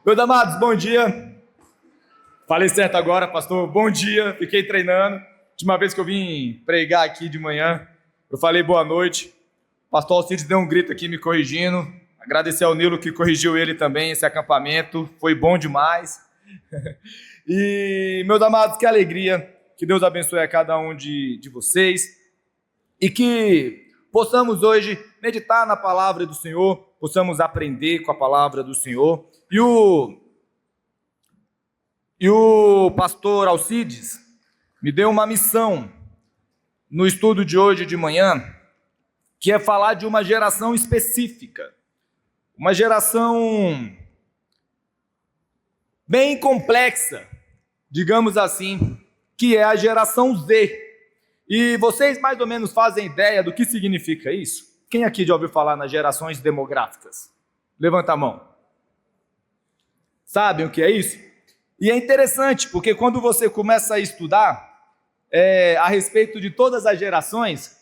Meus amados, bom dia. Falei certo agora, pastor. Bom dia. Fiquei treinando. Última vez que eu vim pregar aqui de manhã, eu falei boa noite. O pastor Alcides deu um grito aqui me corrigindo. Agradecer ao Nilo que corrigiu ele também, esse acampamento. Foi bom demais. E, meus amados, que alegria. Que Deus abençoe a cada um de vocês. E que possamos hoje meditar na palavra do Senhor, possamos aprender com a palavra do Senhor. E o pastor Alcides me deu uma missão no estudo de hoje de manhã, que é falar de uma geração específica, uma geração bem complexa, digamos assim, que é a geração Z. E vocês mais ou menos fazem ideia do que significa isso? Quem aqui já ouviu falar nas gerações demográficas? Levanta a mão. Sabem o que é isso? E é interessante, porque quando você começa a estudar a respeito de todas as gerações,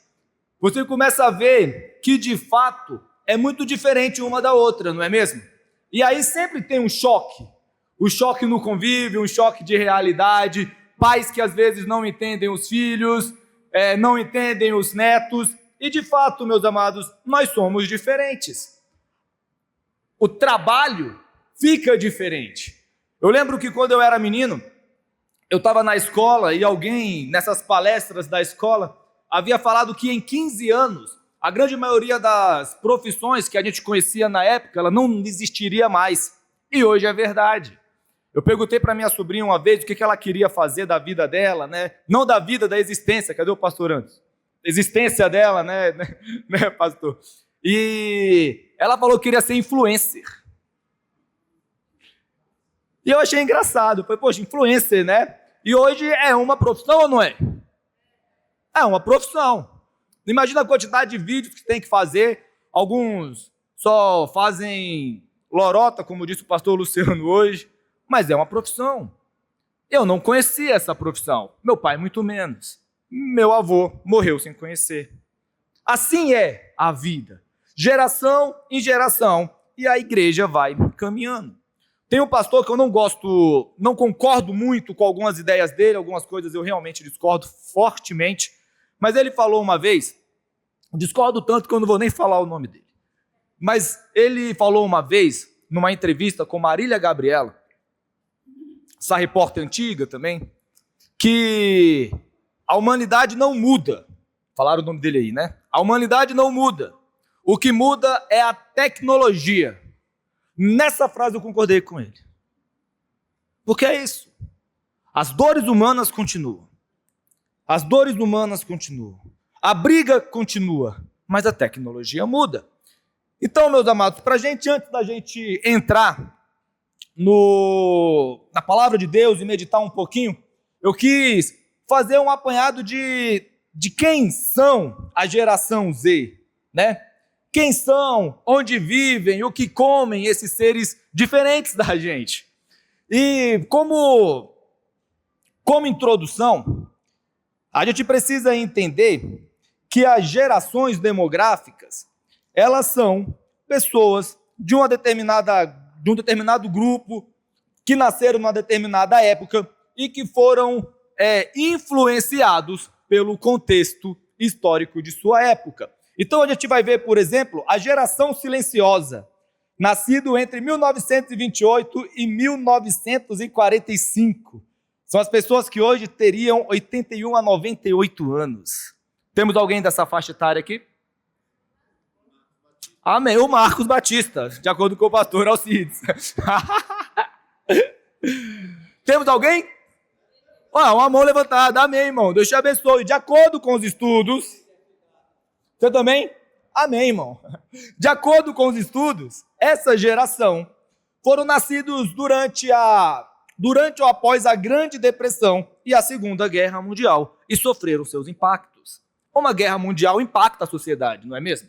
você começa a ver que, de fato, é muito diferente uma da outra, não é mesmo? E aí sempre tem um choque no convívio, um choque de realidade, pais que às vezes não entendem os filhos, não entendem os netos, e de fato, meus amados, nós somos diferentes. O trabalho fica diferente. Eu lembro que quando eu era menino, eu estava na escola e alguém, nessas palestras da escola, havia falado que em 15 anos, a grande maioria das profissões que a gente conhecia na época, ela não existiria mais. E hoje é verdade. Eu perguntei para minha sobrinha uma vez o que ela queria fazer da vida dela, né? Não da vida, da existência. Cadê o pastor Anderson? Existência dela, né, pastor? E ela falou que queria ser influencer. E eu achei engraçado. Falei, poxa, influencer, né? E hoje é uma profissão ou não é? É uma profissão. Imagina a quantidade de vídeos que tem que fazer. Alguns só fazem lorota, como disse o pastor Luciano hoje. Mas é uma profissão. Eu não conhecia essa profissão. Meu pai, muito menos. Meu avô morreu sem conhecer. Assim é a vida. Geração em geração. E a igreja vai caminhando. Tem um pastor que eu não concordo muito com algumas ideias dele, algumas coisas eu realmente discordo fortemente, mas ele falou uma vez, discordo tanto que eu não vou nem falar o nome dele, mas ele falou uma vez, numa entrevista com Marília Gabriela, essa repórter antiga também, que a humanidade não muda, falaram o nome dele aí, né? A humanidade não muda, o que muda é a tecnologia. Nessa frase eu concordei com ele. Porque é isso. As dores humanas continuam. As dores humanas continuam. A briga continua. Mas a tecnologia muda. Então, meus amados, antes da gente entrar na palavra de Deus e meditar um pouquinho, eu quis fazer um apanhado de quem são a geração Z, né? Quem são, onde vivem, o que comem esses seres diferentes da gente. E como introdução, a gente precisa entender que as gerações demográficas, elas são pessoas de um determinado grupo, que nasceram numa determinada época e que foram influenciados pelo contexto histórico de sua época. Então a gente vai ver, por exemplo, a geração silenciosa, nascido entre 1928 e 1945. São as pessoas que hoje teriam 81 a 98 anos. Temos alguém dessa faixa etária aqui? Amém, o Marcos Batista, de acordo com o pastor Alcides. Temos alguém? Uma mão levantada, amém, irmão, Deus te abençoe. De acordo com os estudos... Você também? Amém, irmão. De acordo com os estudos, essa geração foram nascidos durante ou após a Grande Depressão e a Segunda Guerra Mundial e sofreram seus impactos. Uma guerra mundial impacta a sociedade, não é mesmo?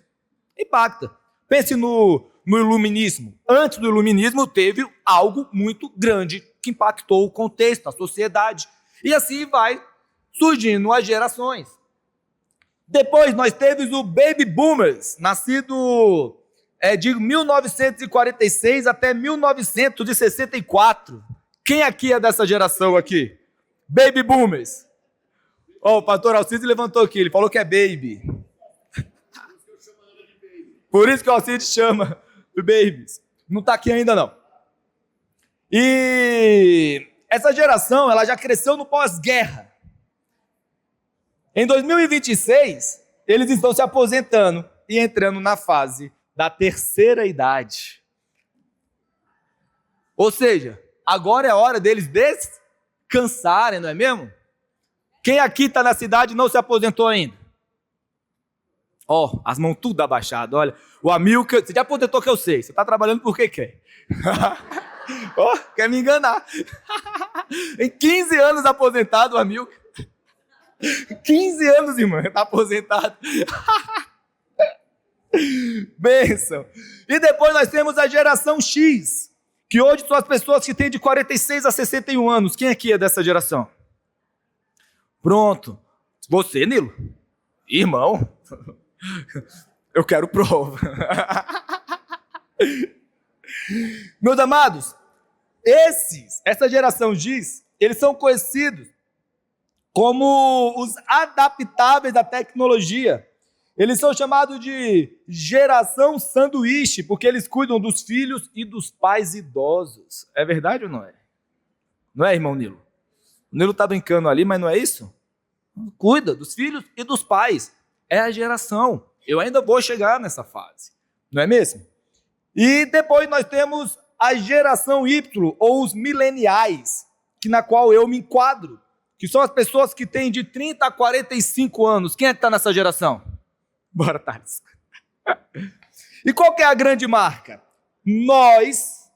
Impacta. Pense no iluminismo. Antes do iluminismo teve algo muito grande que impactou o contexto, a sociedade. E assim vai surgindo as gerações. Depois nós temos o Baby Boomers, nascido é de 1946 até 1964. Quem aqui é dessa geração aqui? Baby Boomers. Ó, o pastor Alcides levantou aqui, ele falou que é baby. Por isso que o Alcides chama de babies. Não está aqui ainda não. E essa geração, ela já cresceu no pós-guerra. Em 2026, eles estão se aposentando e entrando na fase da terceira idade. Ou seja, agora é a hora deles descansarem, não é mesmo? Quem aqui está na cidade e não se aposentou ainda? Ó, as mãos tudo abaixadas, olha. O Amilcar, você já aposentou que eu sei, você está trabalhando porque quer. Ó, quer me enganar. Em 15 anos aposentado, o Amilcar. 15 anos, irmão, está aposentado. Bênção. E depois nós temos a geração X, que hoje são as pessoas que têm de 46 a 61 anos. Quem aqui é dessa geração? Pronto. Você, Nilo? Irmão, eu quero prova. Meus amados, essa geração X, eles são conhecidos como os adaptáveis à tecnologia. Eles são chamados de geração sanduíche, porque eles cuidam dos filhos e dos pais idosos. É verdade ou não é? Não é, irmão Nilo? O Nilo está brincando ali, mas não é isso? Cuida dos filhos e dos pais. É a geração. Eu ainda vou chegar nessa fase. Não é mesmo? E depois nós temos a geração Y, ou os mileniais, na qual eu me enquadro, que são as pessoas que têm de 30 a 45 anos. Quem é que está nessa geração? Bora, Thales. E qual que é a grande marca? Nós,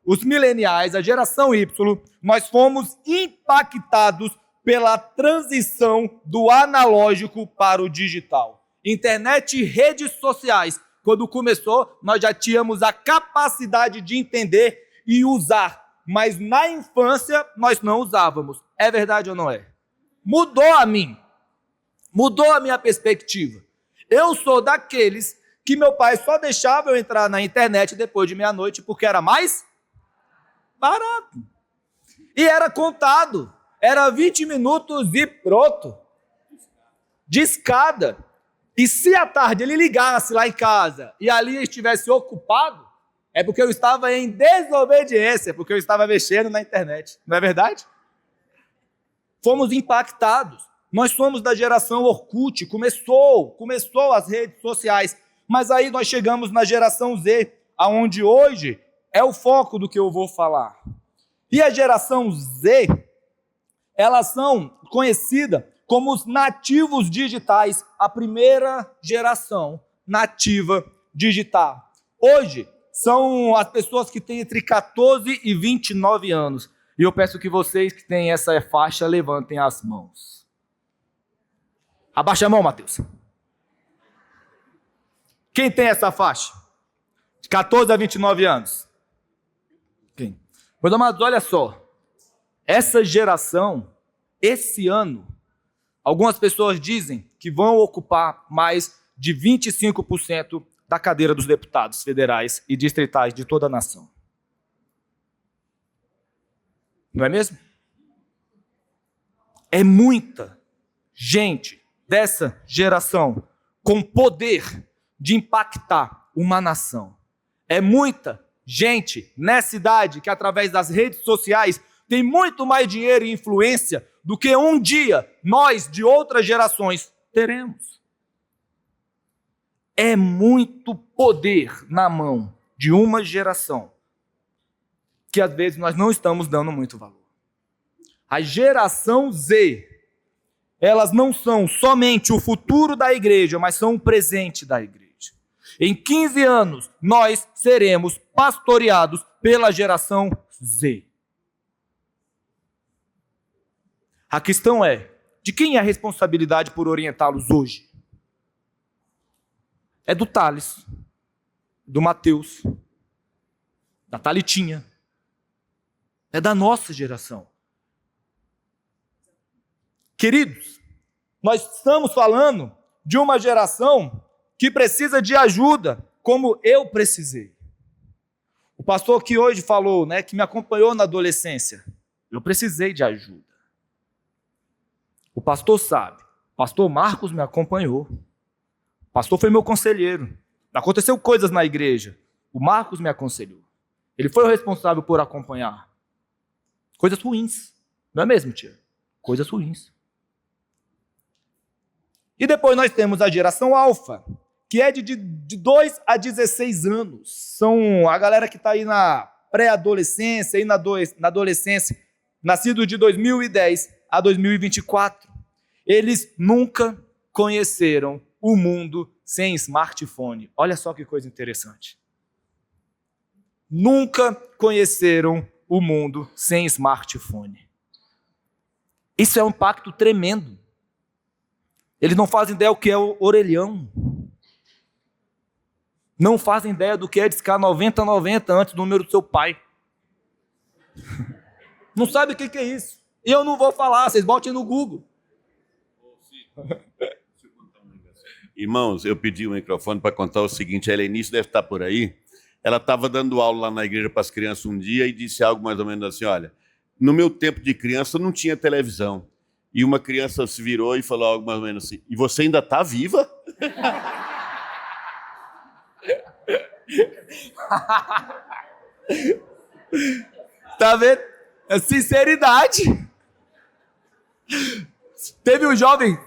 os mileniais, a geração Y, nós fomos impactados pela transição do analógico para o digital. Internet e redes sociais. Quando começou, nós já tínhamos a capacidade de entender e usar, mas na infância nós não usávamos. É verdade ou não é? Mudou a minha perspectiva. Eu sou daqueles que meu pai só deixava eu entrar na internet depois de meia-noite porque era mais barato. E era contado. Era 20 minutos e pronto. De escada. E se à tarde ele ligasse lá em casa e ali estivesse ocupado, é porque eu estava em desobediência, porque eu estava mexendo na internet. Não é verdade? Fomos impactados. Nós somos da geração Orkut, começou as redes sociais, mas aí nós chegamos na geração Z, aonde hoje é o foco do que eu vou falar. E a geração Z, elas são conhecidas como os nativos digitais, a primeira geração nativa digital. Hoje, são as pessoas que têm entre 14 e 29 anos. E eu peço que vocês que têm essa faixa, levantem as mãos. Abaixa a mão, Mateus. Quem tem essa faixa? De 14 a 29 anos. Quem? Meus amados, olha só. Essa geração, esse ano, algumas pessoas dizem que vão ocupar mais de 25% da cadeira dos deputados federais e distritais de toda a nação. Não é mesmo? É muita gente dessa geração com poder de impactar uma nação. É muita gente nessa idade que, através das redes sociais, tem muito mais dinheiro e influência do que um dia nós, de outras gerações, teremos. É muito poder na mão de uma geração que, às vezes, nós não estamos dando muito valor. A geração Z, elas não são somente o futuro da igreja, mas são o presente da igreja. Em 15 anos, nós seremos pastoreados pela geração Z. A questão é, de quem é a responsabilidade por orientá-los hoje? É do Thales, do Mateus, da Thalitinha. É da nossa geração. Queridos, nós estamos falando de uma geração que precisa de ajuda como eu precisei. O pastor que hoje falou, né, que me acompanhou na adolescência, eu precisei de ajuda. O pastor sabe, o pastor Marcos me acompanhou. O pastor foi meu conselheiro. Aconteceu coisas na igreja, o Marcos me aconselhou. Ele foi o responsável por acompanhar. Coisas ruins, não é mesmo, tia? Coisas ruins. E depois nós temos a geração alfa, que é de 2 a 16 anos. São a galera que está aí na pré-adolescência, aí na adolescência, nascido de 2010 a 2024. Eles nunca conheceram o mundo sem smartphone. Olha só que coisa interessante. Nunca conheceram o mundo sem smartphone. Isso é um impacto tremendo. Eles não fazem ideia do que é o orelhão. Não fazem ideia do que é discar 9090 antes do número do seu pai. Não sabe o que é isso. E eu não vou falar, vocês botem no Google. Irmãos, eu pedi o microfone para contar o seguinte, a Helenice deve estar por aí. Ela estava dando aula lá na igreja para as crianças um dia e disse algo mais ou menos assim, olha, no meu tempo de criança não tinha televisão. E uma criança se virou e falou algo mais ou menos assim, e você ainda está viva? Tá vendo? É sinceridade. Teve um jovem,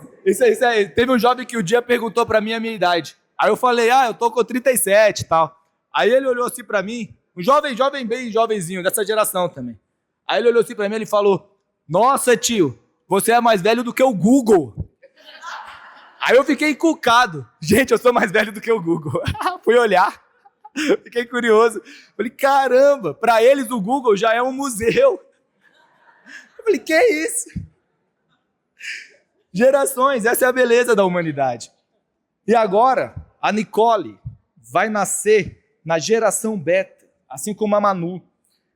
teve um jovem que um dia perguntou para mim a minha idade. Aí eu falei, eu tô com 37 e tal. Aí ele olhou assim para mim, um jovem bem jovenzinho, dessa geração também. Aí ele olhou assim para mim e ele falou, nossa tio, você é mais velho do que o Google. Aí eu fiquei encucado. Gente, eu sou mais velho do que o Google. Fui olhar, fiquei curioso. Falei, caramba, para eles o Google já é um museu. Eu falei, que é isso? Gerações, essa é a beleza da humanidade. E agora, a Nicole vai nascer na geração beta, assim como a Manu,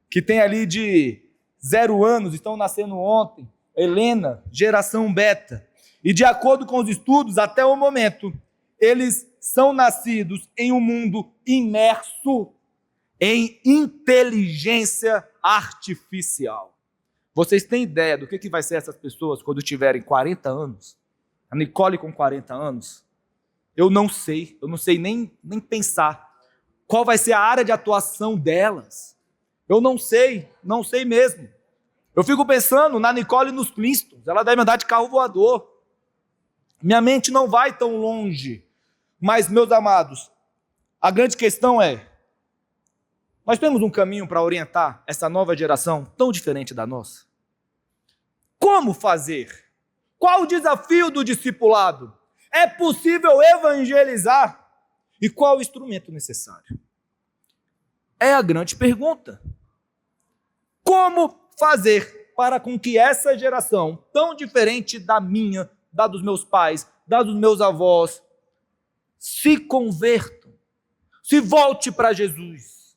que tem ali de 0 anos, estão nascendo ontem. Helena, geração beta. E de acordo com os estudos, até o momento, eles são nascidos em um mundo imerso em inteligência artificial. Vocês têm ideia do que vai ser essas pessoas quando tiverem 40 anos? A Nicole com 40 anos? Eu não sei nem pensar. Qual vai ser a área de atuação delas? Eu não sei mesmo. Eu fico pensando na Nicole e nos Flintstones, ela deve andar de carro voador. Minha mente não vai tão longe. Mas, meus amados, a grande questão é, nós temos um caminho para orientar essa nova geração tão diferente da nossa? Como fazer? Qual o desafio do discipulado? É possível evangelizar? E qual o instrumento necessário? É a grande pergunta. Como fazer para com que essa geração, tão diferente da minha, da dos meus pais, da dos meus avós, se convertam, se volte para Jesus?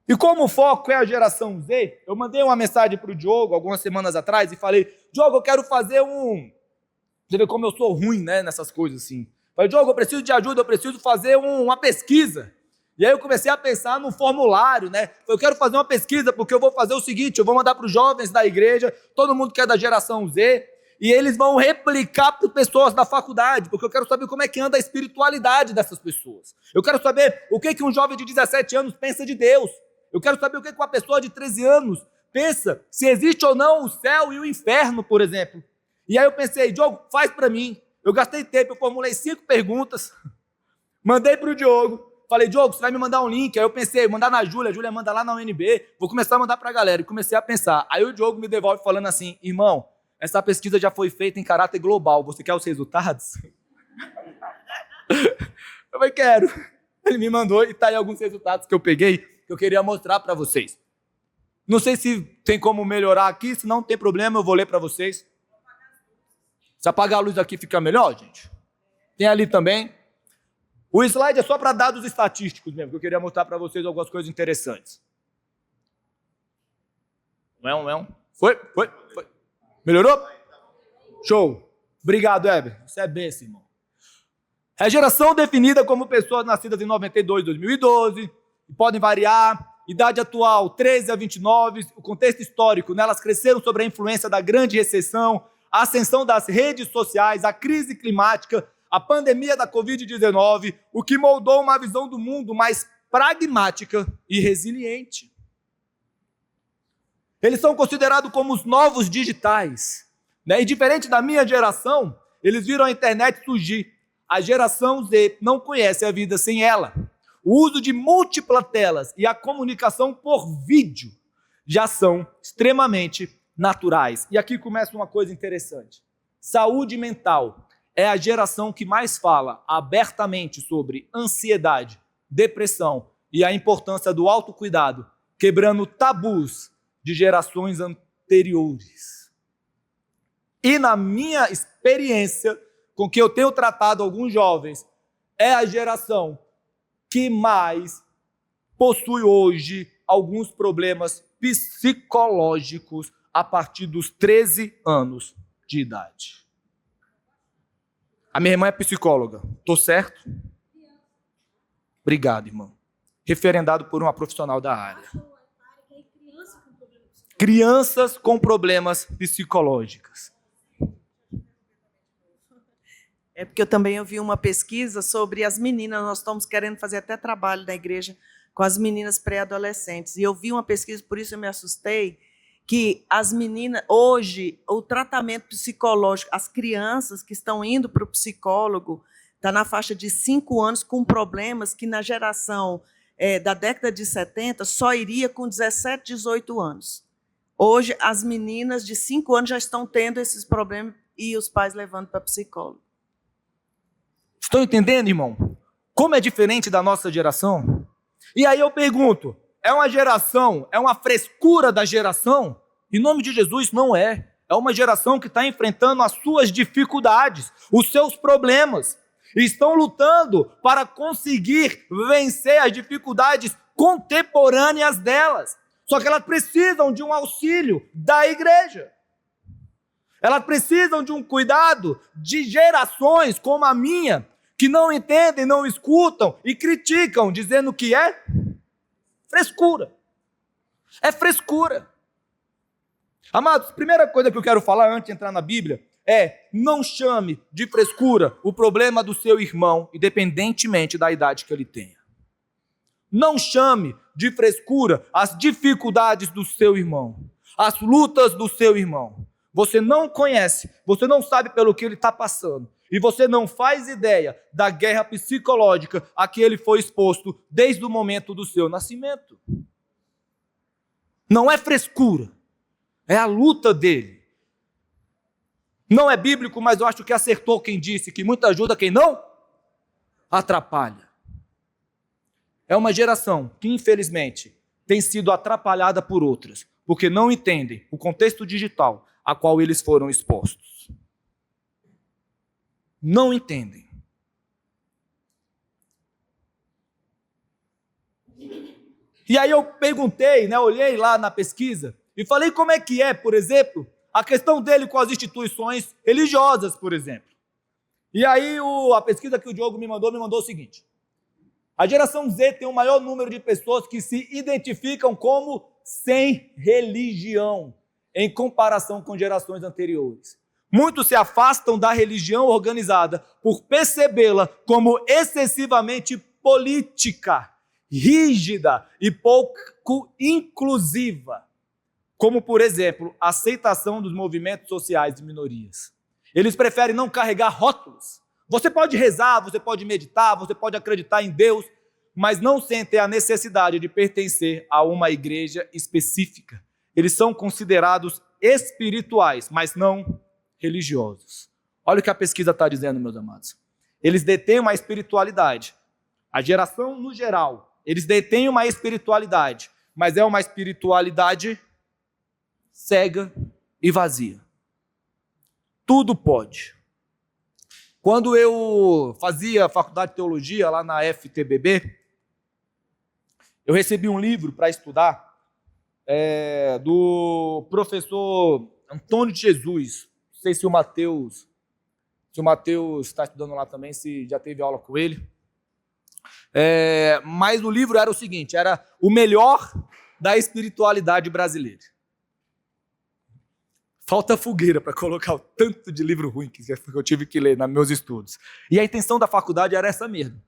E como o foco é a geração Z, eu mandei uma mensagem para o Diogo algumas semanas atrás e falei, Diogo, eu quero fazer Você vê como eu sou ruim, né, nessas coisas assim. Falei, Diogo, eu preciso de ajuda, eu preciso fazer uma pesquisa. E aí eu comecei a pensar no formulário, né? Eu quero fazer uma pesquisa porque eu vou fazer o seguinte, eu vou mandar para os jovens da igreja, todo mundo que é da geração Z, e eles vão replicar para pessoas da faculdade, porque eu quero saber como é que anda a espiritualidade dessas pessoas. Eu quero saber o que um jovem de 17 anos pensa de Deus. Eu quero saber o que uma pessoa de 13 anos pensa, se existe ou não o céu e o inferno, por exemplo. E aí eu pensei, Diogo, faz para mim. Eu gastei tempo, eu formulei 5 perguntas, mandei para o Diogo, falei, Diogo, você vai me mandar um link? Aí eu pensei, mandar na Júlia, a Júlia manda lá na UNB, vou começar a mandar para a galera. E comecei a pensar. Aí o Diogo me devolve falando assim, irmão, essa pesquisa já foi feita em caráter global, você quer os resultados? Eu falei, quero. Ele me mandou e tá aí alguns resultados que eu peguei, que eu queria mostrar para vocês. Não sei se tem como melhorar aqui, se não tem problema, eu vou ler para vocês. Se apagar a luz aqui fica melhor, gente? Tem ali também. O slide é só para dados estatísticos mesmo, que eu queria mostrar para vocês algumas coisas interessantes. Não. Foi. Melhorou? Show. Obrigado, Heber. Você é besta, irmão. É a geração definida como pessoas nascidas em 92, 2012, que podem variar, idade atual 13 a 29, o contexto histórico, né? Elas cresceram sob a influência da grande recessão, a ascensão das redes sociais, a crise climática, a pandemia da Covid-19, o que moldou uma visão do mundo mais pragmática e resiliente. Eles são considerados como os novos digitais, né? E diferente da minha geração, eles viram a internet surgir. A geração Z não conhece a vida sem ela. O uso de múltiplas telas e a comunicação por vídeo já são extremamente naturais. E aqui começa uma coisa interessante. Saúde mental é a geração que mais fala abertamente sobre ansiedade, depressão e a importância do autocuidado, quebrando tabus de gerações anteriores. E na minha experiência, com que eu tenho tratado alguns jovens, é a geração que mais possui hoje alguns problemas psicológicos a partir dos 13 anos de idade. A minha irmã é psicóloga. Estou certo? Obrigado, irmão. Referendado por uma profissional da área. Crianças com problemas psicológicos. É porque eu também ouvi uma pesquisa sobre as meninas, nós estamos querendo fazer até trabalho na igreja com as meninas pré-adolescentes. E eu vi uma pesquisa, por isso eu me assustei, que as meninas, hoje, o tratamento psicológico, as crianças que estão indo para o psicólogo, está na faixa de 5 anos com problemas que na geração da década de 70 só iria com 17, 18 anos. Hoje, as meninas de 5 anos já estão tendo esses problemas e os pais levando para psicólogo. Estão entendendo, irmão? Como é diferente da nossa geração? E aí eu pergunto, é uma geração, é uma frescura da geração? Em nome de Jesus, não é. É uma geração que está enfrentando as suas dificuldades, os seus problemas. E estão lutando para conseguir vencer as dificuldades contemporâneas delas. Só que elas precisam de um auxílio da igreja. Elas precisam de um cuidado de gerações como a minha, que não entendem, não escutam e criticam, dizendo que é frescura. É frescura. Amados, primeira coisa que eu quero falar antes de entrar na Bíblia é: não chame de frescura o problema do seu irmão, independentemente da idade que ele tenha. Não chame de frescura as dificuldades do seu irmão, as lutas do seu irmão. Você não conhece, você não sabe pelo que ele está passando. E você não faz ideia da guerra psicológica a que ele foi exposto desde o momento do seu nascimento. Não é frescura, é a luta dele. Não é bíblico, mas eu acho que acertou quem disse que muita ajuda quem não atrapalha. É uma geração que, infelizmente, tem sido atrapalhada por outras, porque não entendem o contexto digital a qual eles foram expostos. Não entendem. E aí eu perguntei, olhei lá na pesquisa e falei como é que é, por exemplo, a questão dele com as instituições religiosas, por exemplo. E aí a pesquisa que o Diogo me mandou o seguinte: a geração Z tem o maior número de pessoas que se identificam como sem religião, em comparação com gerações anteriores. Muitos se afastam da religião organizada por percebê-la como excessivamente política, rígida e pouco inclusiva, como, por exemplo, a aceitação dos movimentos sociais de minorias. Eles preferem não carregar rótulos. Você pode rezar, você pode meditar, você pode acreditar em Deus, mas não sentem a necessidade de pertencer a uma igreja específica. Eles são considerados espirituais, mas não religiosos. Olha o que a pesquisa está dizendo, meus amados. Eles detêm uma espiritualidade. A geração, no geral, eles detêm uma espiritualidade, mas é uma espiritualidade cega e vazia. Tudo pode. Quando eu fazia faculdade de teologia lá na FTBB, eu recebi um livro para estudar do professor Antônio de Jesus. Não sei se o Mateus Se o Mateus está estudando lá também, se já teve aula com ele. Mas o livro era o seguinte, era o melhor da espiritualidade brasileira. Falta fogueira para colocar o tanto de livro ruim que eu tive que ler nos meus estudos. E a intenção da faculdade era essa mesmo.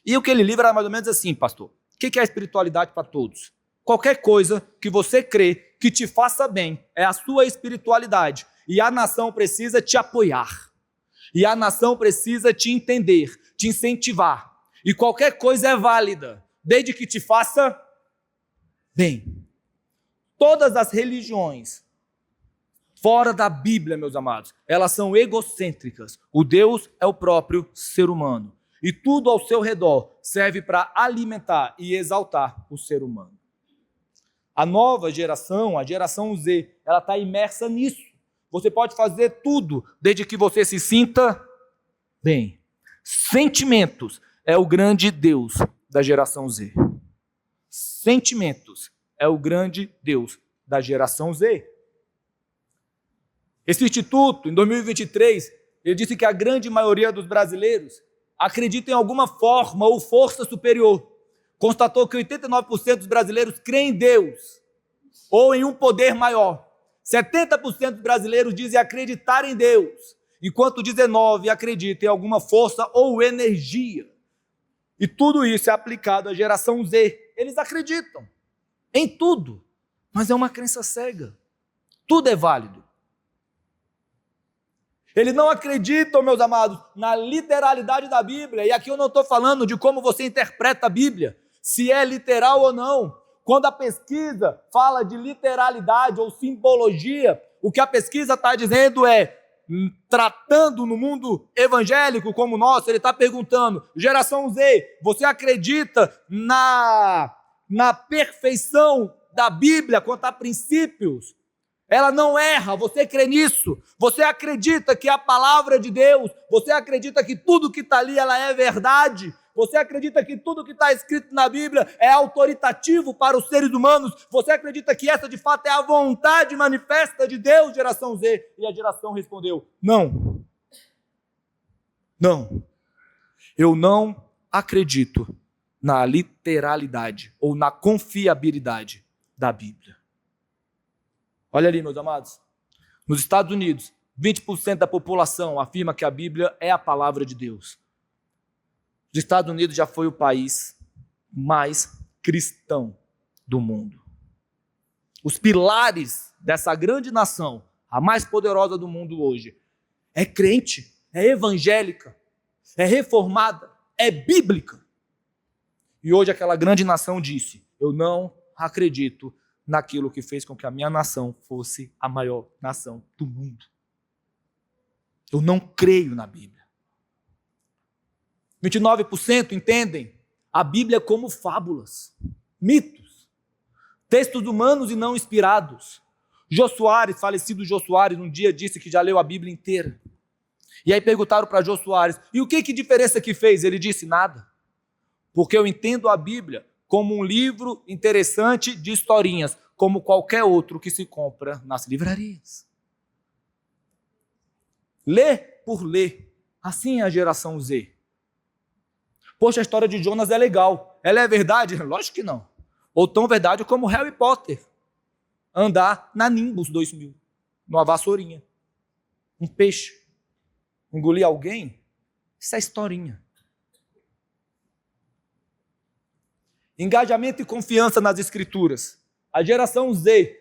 E aquele livro era mais ou menos assim, pastor. O que é a espiritualidade para todos? Qualquer coisa que você crê que te faça bem é a sua espiritualidade. E a nação precisa te apoiar. E a nação precisa te entender, te incentivar. E qualquer coisa é válida, desde que te faça bem. Todas as religiões fora da Bíblia, meus amados, elas são egocêntricas. O Deus é o próprio ser humano. E tudo ao seu redor serve para alimentar e exaltar o ser humano. A nova geração, a geração Z, ela está imersa nisso. Você pode fazer tudo, desde que você se sinta bem. Sentimentos é o grande Deus da geração Z. Sentimentos é o grande Deus da geração Z. Esse instituto, em 2023, ele disse que a grande maioria dos brasileiros acredita em alguma forma ou força superior. Constatou que 89% dos brasileiros creem em Deus ou em um poder maior. 70% dos brasileiros dizem acreditar em Deus, enquanto 19% acreditam em alguma força ou energia. E tudo isso é aplicado à geração Z. Eles acreditam em tudo, mas é uma crença cega. Tudo é válido. Eles não acreditam, meus amados, na literalidade da Bíblia. E aqui eu não estou falando de como você interpreta a Bíblia, se é literal ou não. Quando a pesquisa fala de literalidade ou simbologia, o que a pesquisa está dizendo é, tratando no mundo evangélico como o nosso, ele está perguntando, geração Z, você acredita na perfeição da Bíblia quanto a princípios? Ela não erra, você crê nisso, você acredita que a palavra de Deus, você acredita que tudo que está ali ela é verdade, você acredita que tudo que está escrito na Bíblia é autoritativo para os seres humanos, você acredita que essa de fato é a vontade manifesta de Deus, geração Z? E a geração respondeu, não, eu não acredito na literalidade ou na confiabilidade da Bíblia. Olha ali, meus amados, nos Estados Unidos, 20% da população afirma que a Bíblia é a palavra de Deus. Os Estados Unidos já foi o país mais cristão do mundo. Os pilares dessa grande nação, a mais poderosa do mundo hoje, é crente, é evangélica, é reformada, é bíblica. E hoje aquela grande nação disse, eu não acredito naquilo que fez com que a minha nação fosse a maior nação do mundo. Eu não creio na Bíblia. 29% entendem a Bíblia como fábulas, mitos, textos humanos e não inspirados. Jô Soares, falecido Jô Soares, um dia disse que já leu a Bíblia inteira. E aí perguntaram para Jô Soares, e o que diferença que fez? Ele disse, nada. Porque eu entendo a Bíblia como um livro interessante de historinhas, como qualquer outro que se compra nas livrarias. Lê por ler. Assim é a geração Z. Poxa, a história de Jonas é legal. Ela é verdade? Lógico que não. Ou tão verdade como Harry Potter. Andar na Nimbus 2000, numa vassourinha. Um peixe. Engolir alguém? Isso é historinha. Engajamento e confiança nas Escrituras. A geração Z,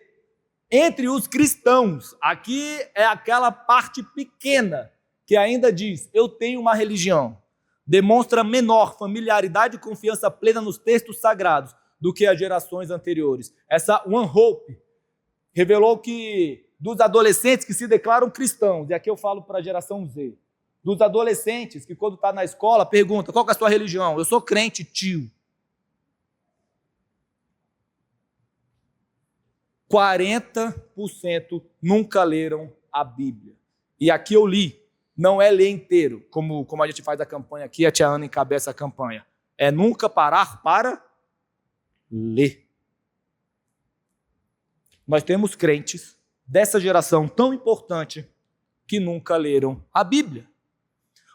entre os cristãos, aqui é aquela parte pequena que ainda diz, eu tenho uma religião. Demonstra menor familiaridade e confiança plena nos textos sagrados do que as gerações anteriores. Essa One Hope revelou que dos adolescentes que se declaram cristãos, e aqui eu falo para a geração Z, dos adolescentes que quando está na escola pergunta, qual que é a sua religião? Eu sou crente, tio. 40% nunca leram a Bíblia. E aqui eu li, não é ler inteiro, como a gente faz a campanha aqui, a tia Ana encabeça a campanha. É nunca parar para ler. Nós temos crentes dessa geração tão importante que nunca leram a Bíblia.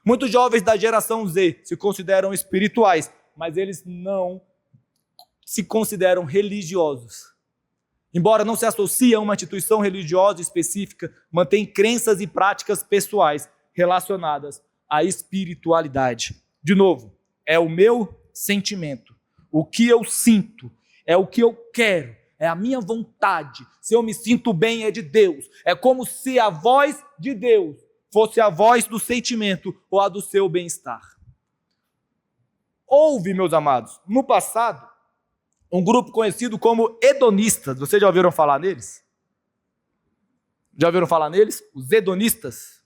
Muitos jovens da geração Z se consideram espirituais, mas eles não se consideram religiosos. Embora não se associe a uma instituição religiosa específica, mantém crenças e práticas pessoais relacionadas à espiritualidade. De novo, é o meu sentimento, o que eu sinto, é o que eu quero, é a minha vontade. Se eu me sinto bem, é de Deus. É como se a voz de Deus fosse a voz do sentimento ou a do seu bem-estar. Houve, meus amados, no passado, um grupo conhecido como hedonistas. Vocês já ouviram falar neles? Já ouviram falar neles? Os hedonistas.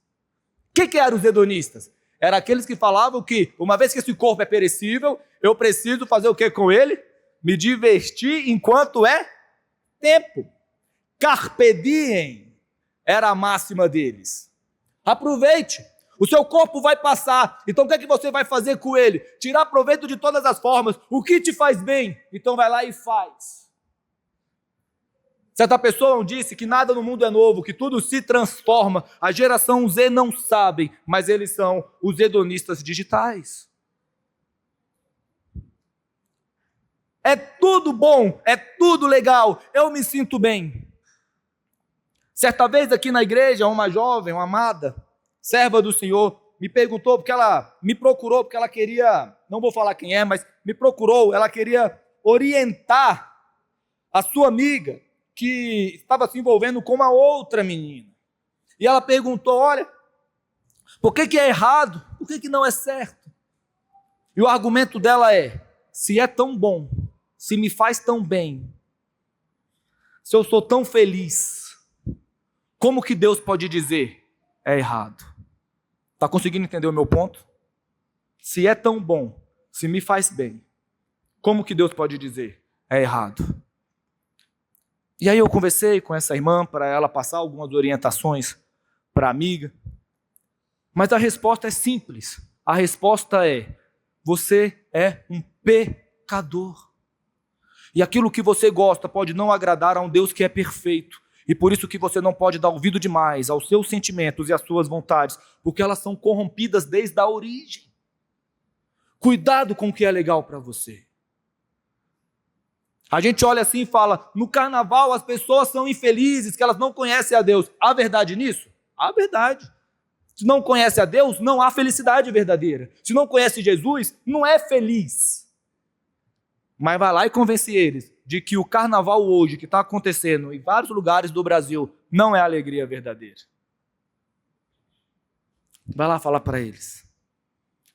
O que eram os hedonistas? Eram aqueles que falavam que, uma vez que esse corpo é perecível, eu preciso fazer o que com ele? Me divertir enquanto é tempo. Carpe diem era a máxima deles. Aproveite. O seu corpo vai passar, então o que é que você vai fazer com ele? Tirar proveito de todas as formas. O que te faz bem? Então vai lá e faz. Certa pessoa disse que nada no mundo é novo, que tudo se transforma. A geração Z não sabe, mas eles são os hedonistas digitais. É tudo bom, é tudo legal, eu me sinto bem. Certa vez aqui na igreja, uma jovem, uma amada, serva do Senhor, me perguntou, porque ela me procurou, porque ela queria, não vou falar quem é, mas me procurou, ela queria orientar a sua amiga, que estava se envolvendo com uma outra menina. E ela perguntou, olha, por que é errado? Por que não é certo? E o argumento dela é, se é tão bom, se me faz tão bem, se eu sou tão feliz, como que Deus pode dizer, é errado? Está conseguindo entender o meu ponto? Se é tão bom, se me faz bem, como que Deus pode dizer, é errado? E aí eu conversei com essa irmã para ela passar algumas orientações para a amiga, mas a resposta é simples. A resposta é, você é um pecador. E aquilo que você gosta pode não agradar a um Deus que é perfeito. E por isso que você não pode dar ouvido demais aos seus sentimentos e às suas vontades, porque elas são corrompidas desde a origem. Cuidado com o que é legal para você. A gente olha assim e fala, no carnaval as pessoas são infelizes, que elas não conhecem a Deus. Há verdade nisso? Há verdade. Se não conhece a Deus, não há felicidade verdadeira. Se não conhece Jesus, não é feliz. Mas vai lá e convence eles de que o carnaval hoje, que está acontecendo em vários lugares do Brasil, não é alegria verdadeira. Vai lá falar para eles.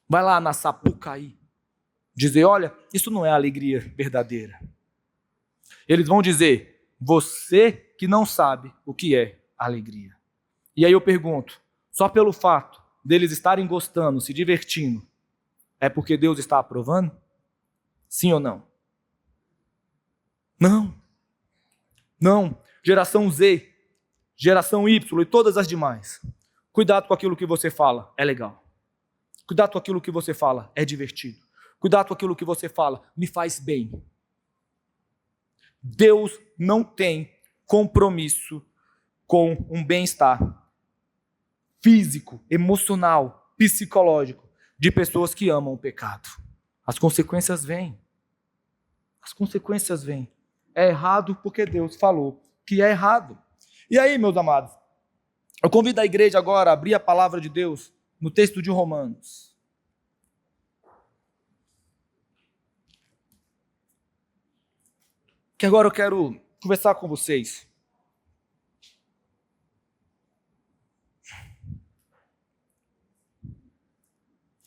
Vai lá na Sapucaí. Dizer, olha, isso não é alegria verdadeira. Eles vão dizer, você que não sabe o que é alegria. E aí eu pergunto, só pelo fato deles estarem gostando, se divertindo, é porque Deus está aprovando? Sim ou não? Não. Não. Geração Z, geração Y e todas as demais. Cuidado com aquilo que você fala, é legal. Cuidado com aquilo que você fala, é divertido. Cuidado com aquilo que você fala, me faz bem. Deus não tem compromisso com um bem-estar físico, emocional, psicológico de pessoas que amam o pecado. As consequências vêm. As consequências vêm. É errado porque Deus falou que é errado. E aí, meus amados, eu convido a igreja agora a abrir a palavra de Deus no texto de Romanos. Que agora eu quero conversar com vocês.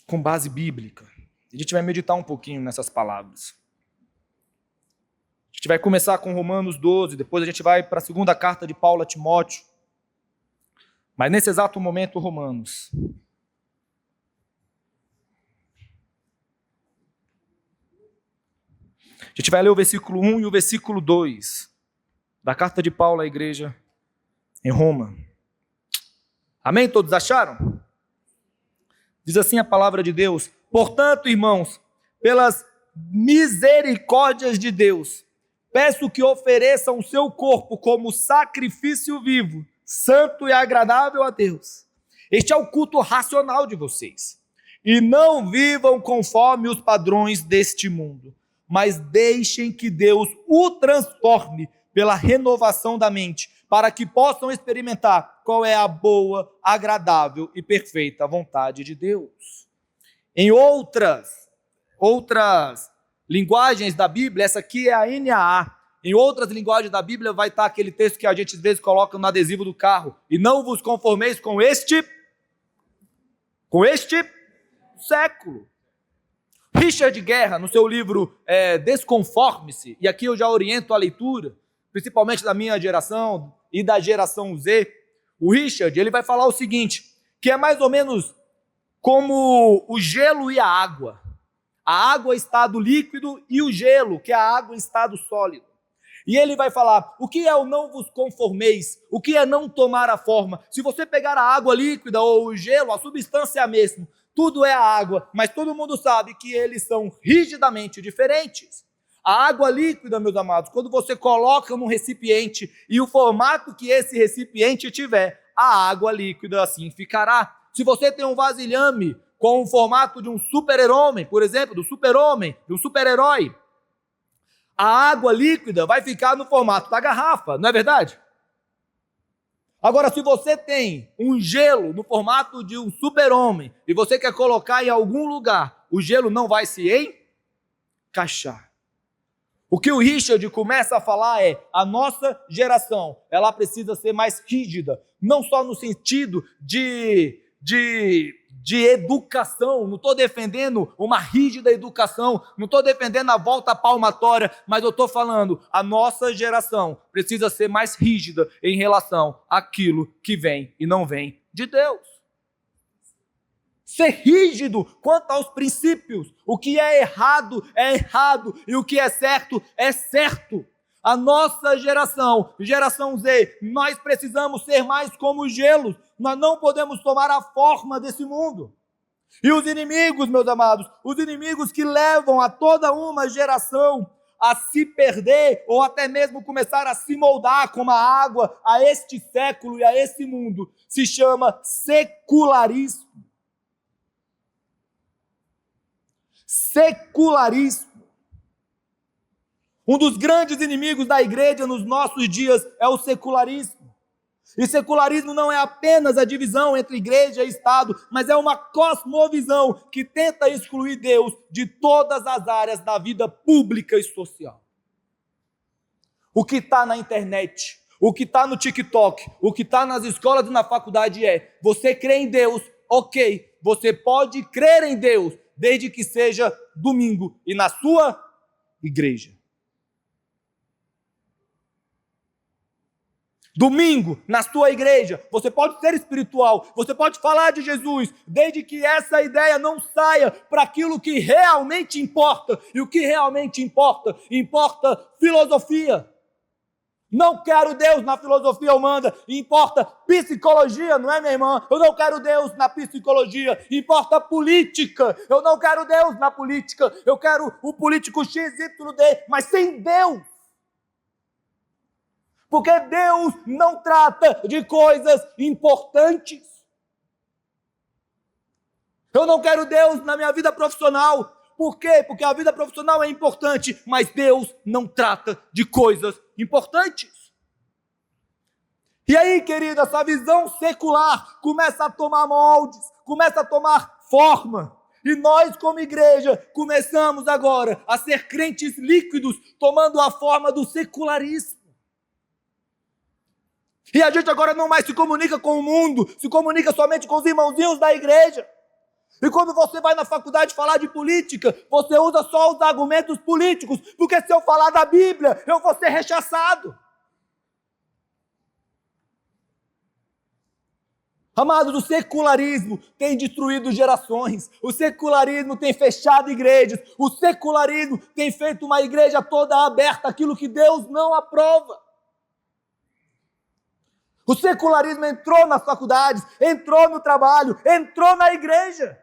Com base bíblica. A gente vai meditar um pouquinho nessas palavras. A gente vai começar com Romanos 12, depois a gente vai para a segunda carta de Paulo a Timóteo. Mas nesse exato momento, Romanos. A gente vai ler o versículo 1 e o versículo 2 da carta de Paulo à igreja em Roma. Amém? Todos acharam? Diz assim a palavra de Deus: portanto, irmãos, pelas misericórdias de Deus, peço que ofereçam o seu corpo como sacrifício vivo, santo e agradável a Deus. Este é o culto racional de vocês. e não vivam conforme os padrões deste mundo, mas deixem que Deus o transforme pela renovação da mente, para que possam experimentar qual é a boa, agradável e perfeita vontade de Deus. Em outras linguagens da Bíblia, essa aqui é a NAA. Em outras linguagens da Bíblia vai estar aquele texto que a gente às vezes coloca no adesivo do carro. E não vos conformeis com este século. Richard Guerra, no seu livro Desconforme-se, e aqui eu já oriento a leitura, principalmente da minha geração e da geração Z, o Richard, ele vai falar o seguinte, que é mais ou menos como o gelo e a água. A água em estado líquido e o gelo, que é a água em estado sólido. E ele vai falar, o que é o não vos conformeis? O que é não tomar a forma? Se você pegar a água líquida ou o gelo, a substância é a mesma. Tudo é a água, mas todo mundo sabe que eles são rigidamente diferentes. A água líquida, meus amados, quando você coloca num recipiente e o formato que esse recipiente tiver, a água líquida assim ficará. Se você tem um vasilhame com o formato de um super-herói, por exemplo, do super-homem, de um super-herói, a água líquida vai ficar no formato da garrafa, não é verdade? Agora, se você tem um gelo no formato de um super-homem e você quer colocar em algum lugar, o gelo não vai se encaixar. O que o Richard começa a falar é, a nossa geração, ela precisa ser mais rígida, não só no sentido de educação, não estou defendendo uma rígida educação, não estou defendendo a volta palmatória, mas eu estou falando, a nossa geração precisa ser mais rígida em relação àquilo que vem e não vem de Deus. Ser rígido quanto aos princípios, o que é errado e o que é certo. A nossa geração Z, nós precisamos ser mais como os gelos, nós não podemos tomar a forma desse mundo. E os inimigos, meus amados, os inimigos que levam a toda uma geração a se perder, ou até mesmo começar a se moldar como a água a este século e a esse mundo, se chama secularismo. Secularismo. Um dos grandes inimigos da igreja nos nossos dias é o secularismo. E secularismo não é apenas a divisão entre igreja e Estado, mas é uma cosmovisão que tenta excluir Deus de todas as áreas da vida pública e social. O que está na internet, o que está no TikTok, o que está nas escolas e na faculdade é, você crê em Deus, ok, você pode crer em Deus, desde que seja domingo e na sua igreja. Domingo, na sua igreja, você pode ser espiritual, você pode falar de Jesus, desde que essa ideia não saia para aquilo que realmente importa. E o que realmente importa? Importa filosofia. Não quero Deus na filosofia humana, importa psicologia, não é, minha irmã? Eu não quero Deus na psicologia, importa política. Eu não quero Deus na política, eu quero o político XYD, mas sem Deus. Porque Deus não trata de coisas importantes. Eu não quero Deus na minha vida profissional. Por quê? Porque a vida profissional é importante, mas Deus não trata de coisas importantes. E aí, querida, essa visão secular começa a tomar moldes, começa a tomar forma. E nós, como igreja, começamos agora a ser crentes líquidos, tomando a forma do secularismo. E a gente agora não mais se comunica com o mundo, se comunica somente com os irmãozinhos da igreja. E quando você vai na faculdade falar de política, você usa só os argumentos políticos, porque se eu falar da Bíblia, eu vou ser rechaçado. Amados, o secularismo tem destruído gerações, o secularismo tem fechado igrejas, o secularismo tem feito uma igreja toda aberta àquilo que Deus não aprova. O secularismo entrou nas faculdades, entrou no trabalho, entrou na igreja.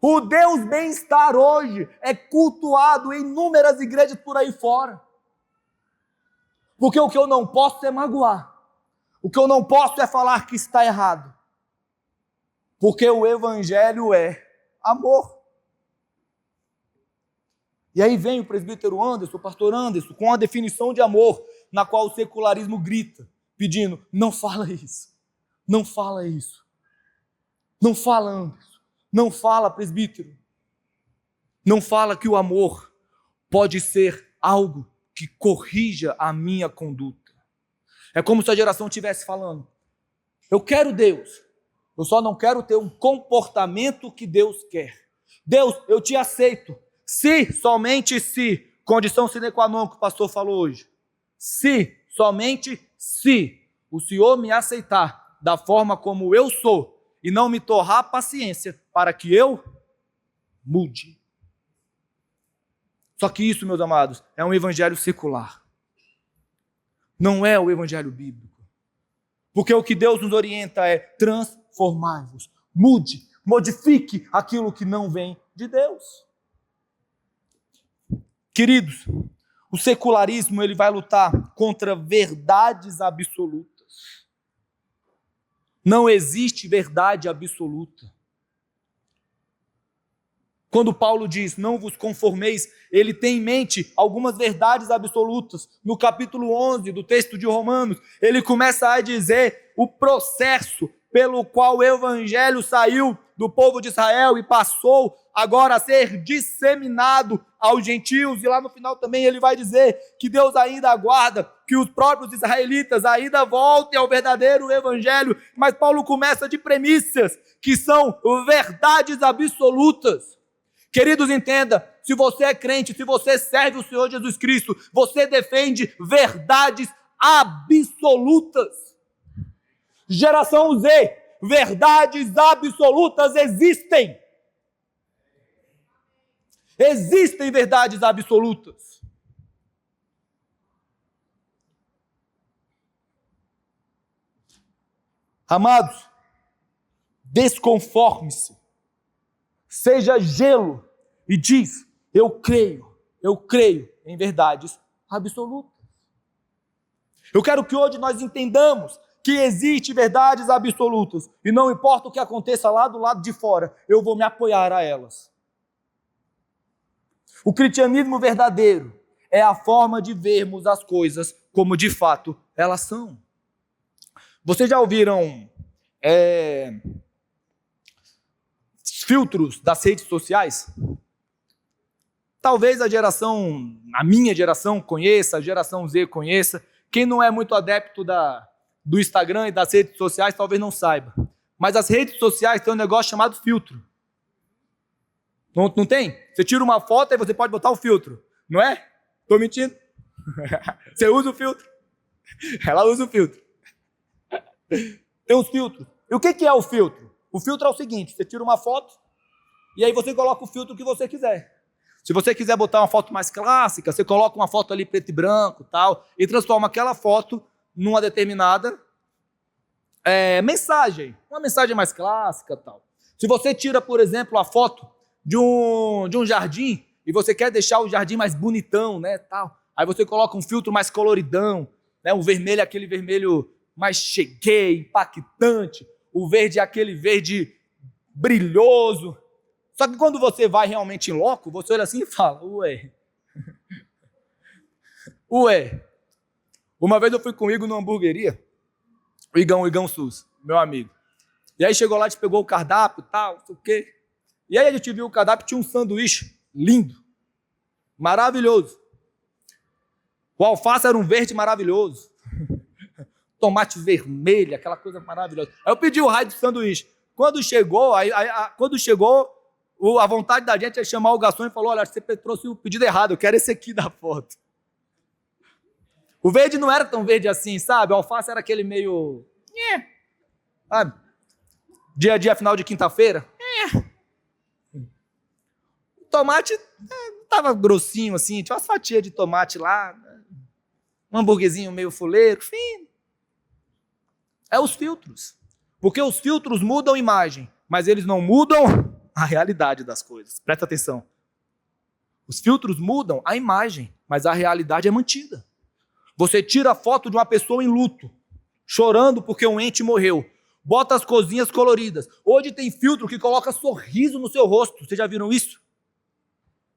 O Deus bem-estar hoje é cultuado em inúmeras igrejas por aí fora. Porque o que eu não posso é magoar. O que eu não posso é falar que está errado. Porque o evangelho é amor. E aí vem o presbítero Anderson, o pastor Anderson, com a definição de amor, na qual o secularismo grita, pedindo, não fala isso, não fala isso, não fala Anderson, não fala presbítero, não fala que o amor pode ser algo que corrija a minha conduta. É como se a geração estivesse falando, eu quero Deus, eu só não quero ter um comportamento que Deus quer. Deus, eu te aceito, se, somente se, condição sine qua non que o pastor falou hoje, se, somente se o Senhor me aceitar da forma como eu sou e não me torrar paciência para que eu mude. Só que isso, meus amados, é um evangelho secular. Não é o evangelho bíblico. Porque o que Deus nos orienta é transformai-vos, mude, modifique aquilo que não vem de Deus. Queridos, o secularismo ele vai lutar contra verdades absolutas. Não existe verdade absoluta. Quando Paulo diz, não vos conformeis, ele tem em mente algumas verdades absolutas. No capítulo 11 do texto de Romanos, ele começa a dizer o processo pelo qual o evangelho saiu do povo de Israel e passou agora a ser disseminado aos gentios. E lá no final também ele vai dizer que Deus ainda aguarda que os próprios israelitas ainda voltem ao verdadeiro evangelho. Mas Paulo começa de premissas que são verdades absolutas. Queridos, entenda, se você é crente, se você serve o Senhor Jesus Cristo, você defende verdades absolutas. Geração Z, verdades absolutas existem. Existem verdades absolutas. Amados, desconforme-se, seja gelo e diz, eu creio em verdades absolutas. Eu quero que hoje nós entendamos que existem verdades absolutas e não importa o que aconteça lá do lado de fora, eu vou me apoiar a elas. O cristianismo verdadeiro é a forma de vermos as coisas como de fato elas são. Vocês já ouviram filtros das redes sociais? Talvez a minha geração conheça, a geração Z conheça. Quem não é muito adepto do Instagram e das redes sociais talvez não saiba. Mas as redes sociais têm um negócio chamado filtro. Não tem? Você tira uma foto e você pode botar o filtro. Não é? Estou mentindo? Você usa o filtro. Ela usa o filtro. Tem os filtros. E o que é o filtro? O filtro é o seguinte, você tira uma foto e aí você coloca o filtro que você quiser. Se você quiser botar uma foto mais clássica, você coloca uma foto ali preto e branco tal, e transforma aquela foto numa determinada mensagem. Uma mensagem mais clássica tal. Se você tira, por exemplo, a foto de um jardim e você quer deixar o jardim mais bonitão, né, tal, aí você coloca um filtro mais coloridão, né, o vermelho é aquele vermelho mais cheguei, impactante, o verde é aquele verde brilhoso. Só que quando você vai realmente em loco, você olha assim e fala, ué. Uma vez eu fui comigo numa hamburgueria, o Igão Sus, meu amigo. E aí chegou lá, a gente pegou o cardápio e tal, não sei o quê. E aí a gente viu o cardápio, tinha um sanduíche lindo, maravilhoso. O alface era um verde maravilhoso. Tomate vermelho, aquela coisa maravilhosa. Aí eu pedi o raio do sanduíche. Quando chegou, a vontade da gente é chamar o garçom e falou, olha, você trouxe o pedido errado, eu quero esse aqui da foto. O verde não era tão verde assim, sabe? O alface era aquele meio... sabe? Dia a dia, final de quinta-feira. O tomate estava grossinho assim, tinha umas fatias de tomate lá, um hambúrguerzinho meio fuleiro, fino. É os filtros. Porque os filtros mudam a imagem, mas eles não mudam a realidade das coisas. Presta atenção. Os filtros mudam a imagem, mas a realidade é mantida. Você tira a foto de uma pessoa em luto, chorando porque um ente morreu. bota as coisinhas coloridas. Hoje tem filtro que coloca sorriso no seu rosto. Vocês já viram isso?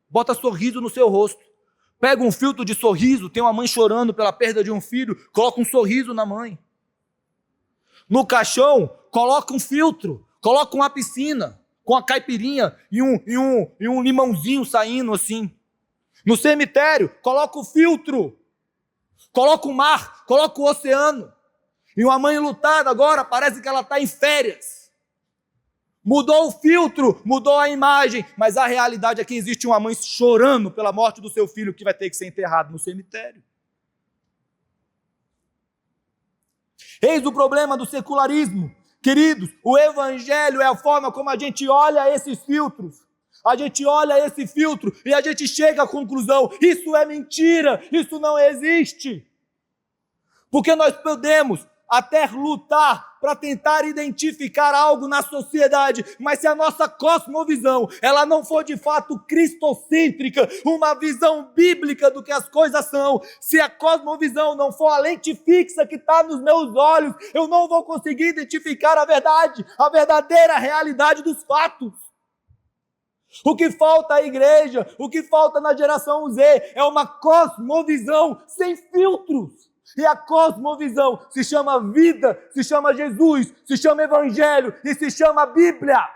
Bota sorriso no seu rosto. Pega um filtro de sorriso, tem uma mãe chorando pela perda de um filho, coloca um sorriso na mãe. No caixão, coloca um filtro, coloca uma piscina, com a caipirinha e um limãozinho saindo assim. No cemitério, coloca o filtro, coloca o mar, coloca o oceano. E uma mãe lutada agora, parece que ela está em férias. Mudou o filtro, mudou a imagem, mas a realidade é que existe uma mãe chorando pela morte do seu filho que vai ter que ser enterrado no cemitério. Eis o problema do secularismo. Queridos, o evangelho é a forma como a gente olha esses filtros. A gente olha esse filtro e a gente chega à conclusão: isso é mentira, isso não existe. Porque nós podemos até lutar para tentar identificar algo na sociedade, mas se a nossa cosmovisão ela não for de fato cristocêntrica, uma visão bíblica do que as coisas são, se a cosmovisão não for a lente fixa que está nos meus olhos, eu não vou conseguir identificar a verdade, a verdadeira realidade dos fatos. O que falta à igreja, o que falta na geração Z é uma cosmovisão sem filtros. E a cosmovisão se chama vida, se chama Jesus, se chama Evangelho e se chama Bíblia.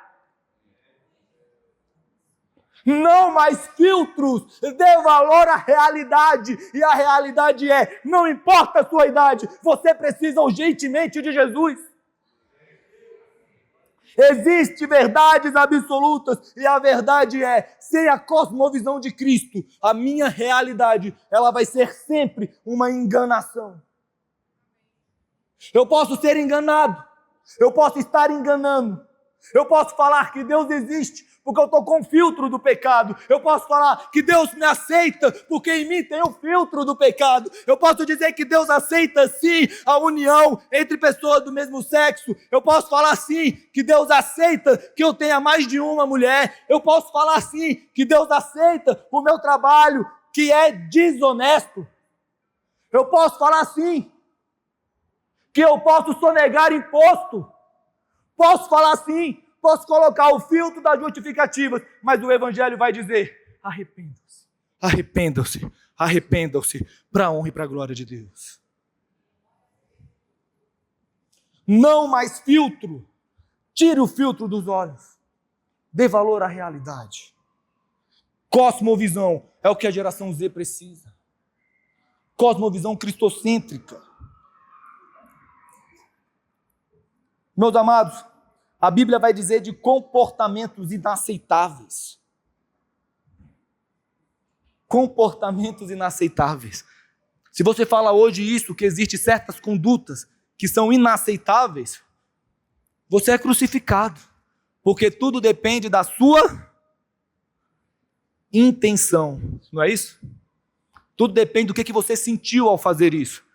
Não mais filtros, dê valor à realidade. E a realidade é, não importa a sua idade, você precisa urgentemente de Jesus. Existem verdades absolutas e a verdade é, sem a cosmovisão de Cristo, a minha realidade, ela vai ser sempre uma enganação. Eu posso ser enganado, eu posso estar enganando, eu posso falar que Deus existe porque eu estou com o filtro do pecado. Eu posso falar que Deus me aceita porque em mim tem o filtro do pecado. Eu posso dizer que Deus aceita sim a união entre pessoas do mesmo sexo. Eu posso falar sim que Deus aceita que eu tenha mais de uma mulher. Eu posso falar sim que Deus aceita o meu trabalho que é desonesto. Eu posso falar sim que eu posso sonegar imposto. Posso falar sim. Posso colocar o filtro das justificativas, mas o Evangelho vai dizer: arrependam-se, arrependam-se, arrependam-se, para a honra e para a glória de Deus. Não mais filtro, tire o filtro dos olhos, dê valor à realidade. Cosmovisão é o que a geração Z precisa. Cosmovisão cristocêntrica. Meus amados, a Bíblia vai dizer de comportamentos inaceitáveis. Comportamentos inaceitáveis. Se você fala hoje isso, que existem certas condutas que são inaceitáveis, você é crucificado. Porque tudo depende da sua intenção. Não é isso? Tudo depende do que você sentiu ao fazer isso.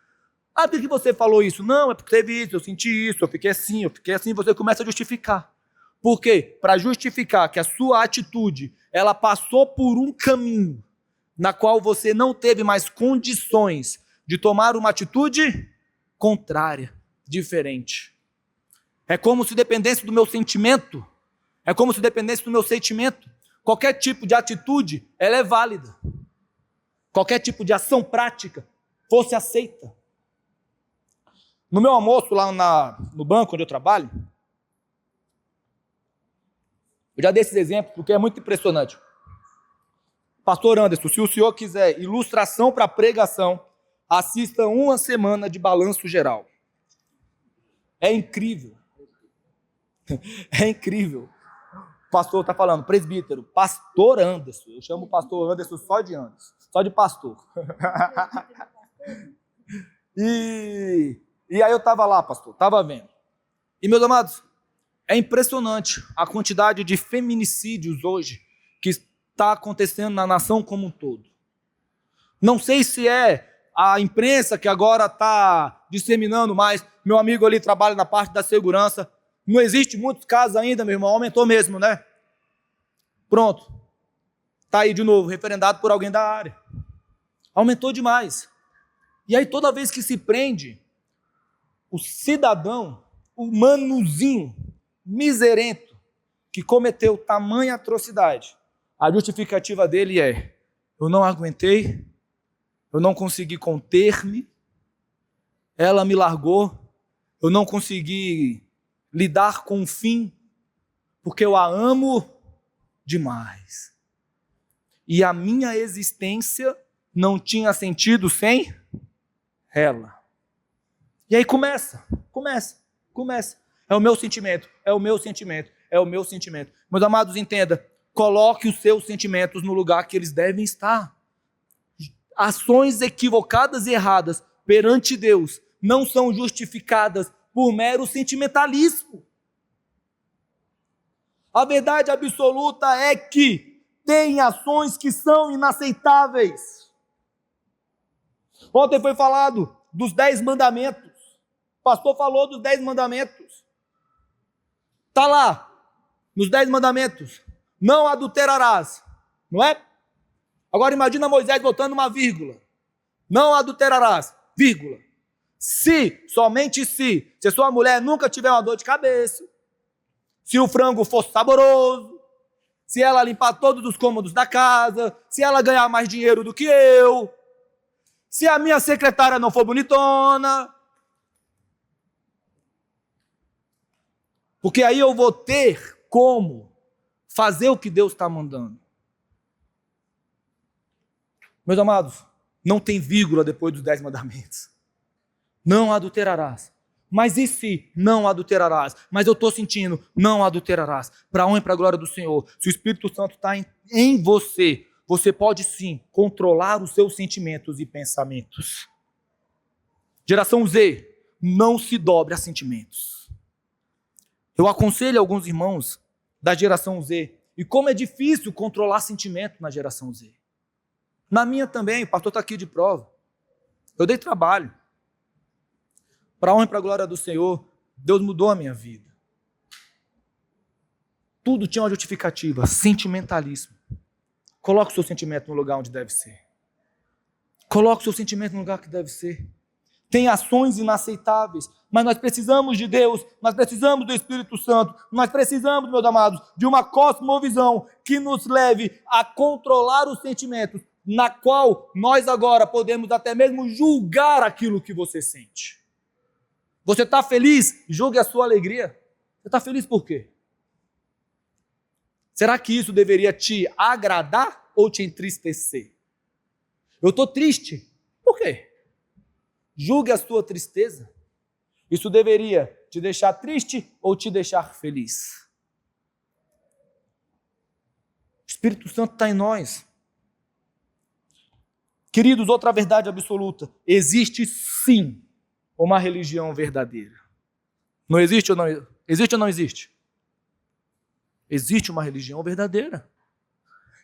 Ah, por que você falou isso? Não, é porque teve isso, eu senti isso, eu fiquei assim, você começa a justificar. Por quê? Para justificar que a sua atitude, ela passou por um caminho na qual você não teve mais condições de tomar uma atitude contrária, diferente. É como se dependesse do meu sentimento, qualquer tipo de atitude, ela é válida. Qualquer tipo de ação prática fosse aceita. No meu almoço lá no banco onde eu trabalho, eu já dei esses exemplos porque é muito impressionante. Pastor Anderson, se o senhor quiser ilustração para pregação, assista uma semana de Balanço Geral. É incrível. É incrível. O pastor está falando, presbítero, pastor Anderson. Eu chamo o pastor Anderson só de Anderson, só de pastor. E aí eu estava lá, pastor, estava vendo. E, meus amados, é impressionante a quantidade de feminicídios hoje que está acontecendo na nação como um todo. Não sei se é a imprensa que agora está disseminando mais. Meu amigo ali trabalha na parte da segurança. Não existe muitos casos ainda, meu irmão. Aumentou mesmo, né? Pronto. Está aí de novo, referendado por alguém da área. Aumentou demais. E aí toda vez que se prende o cidadão, humanozinho, miserento, que cometeu tamanha atrocidade, a justificativa dele é: eu não aguentei, eu não consegui conter-me, ela me largou, eu não consegui lidar com o fim, porque eu a amo demais. E a minha existência não tinha sentido sem ela. E aí começa. É o meu sentimento, é o meu sentimento, é o meu sentimento. Meus amados, entenda, coloque os seus sentimentos no lugar que eles devem estar. Ações equivocadas e erradas perante Deus não são justificadas por mero sentimentalismo. A verdade absoluta é que tem ações que são inaceitáveis. Ontem foi falado dos 10 mandamentos. O pastor falou dos 10 mandamentos. Está lá, nos 10 mandamentos. Não adulterarás, não é? Agora imagina Moisés botando uma vírgula. Não adulterarás, vírgula. Se, somente se a sua mulher nunca tiver uma dor de cabeça, se o frango for saboroso, se ela limpar todos os cômodos da casa, se ela ganhar mais dinheiro do que eu, se a minha secretária não for bonitona, porque aí eu vou ter como fazer o que Deus está mandando. Meus amados, não tem vírgula depois dos 10 mandamentos. Não adulterarás. Mas e se não adulterarás? Mas eu estou sentindo, não adulterarás. Para a honra e para a glória do Senhor. Se o Espírito Santo está em você, você pode sim controlar os seus sentimentos e pensamentos. Geração Z, não se dobre a sentimentos. Eu aconselho alguns irmãos da geração Z, e como é difícil controlar sentimento na geração Z. Na minha também, o pastor está aqui de prova. Eu dei trabalho. Para a honra e para a glória do Senhor, Deus mudou a minha vida. Tudo tinha uma justificativa, sentimentalismo. Coloque o seu sentimento no lugar onde deve ser. Coloque o seu sentimento no lugar que deve ser. Tem ações inaceitáveis, mas nós precisamos de Deus, nós precisamos do Espírito Santo, nós precisamos, meus amados, de uma cosmovisão que nos leve a controlar os sentimentos, na qual nós agora podemos até mesmo julgar aquilo que você sente. Você está feliz? Julgue a sua alegria. Você está feliz por quê? Será que isso deveria te agradar ou te entristecer? Eu estou triste. Por quê? Julgue a sua tristeza. Isso deveria te deixar triste ou te deixar feliz? O Espírito Santo está em nós. Queridos, outra verdade absoluta. Existe sim uma religião verdadeira. Não existe ou não existe? Existe ou não existe? Existe uma religião verdadeira.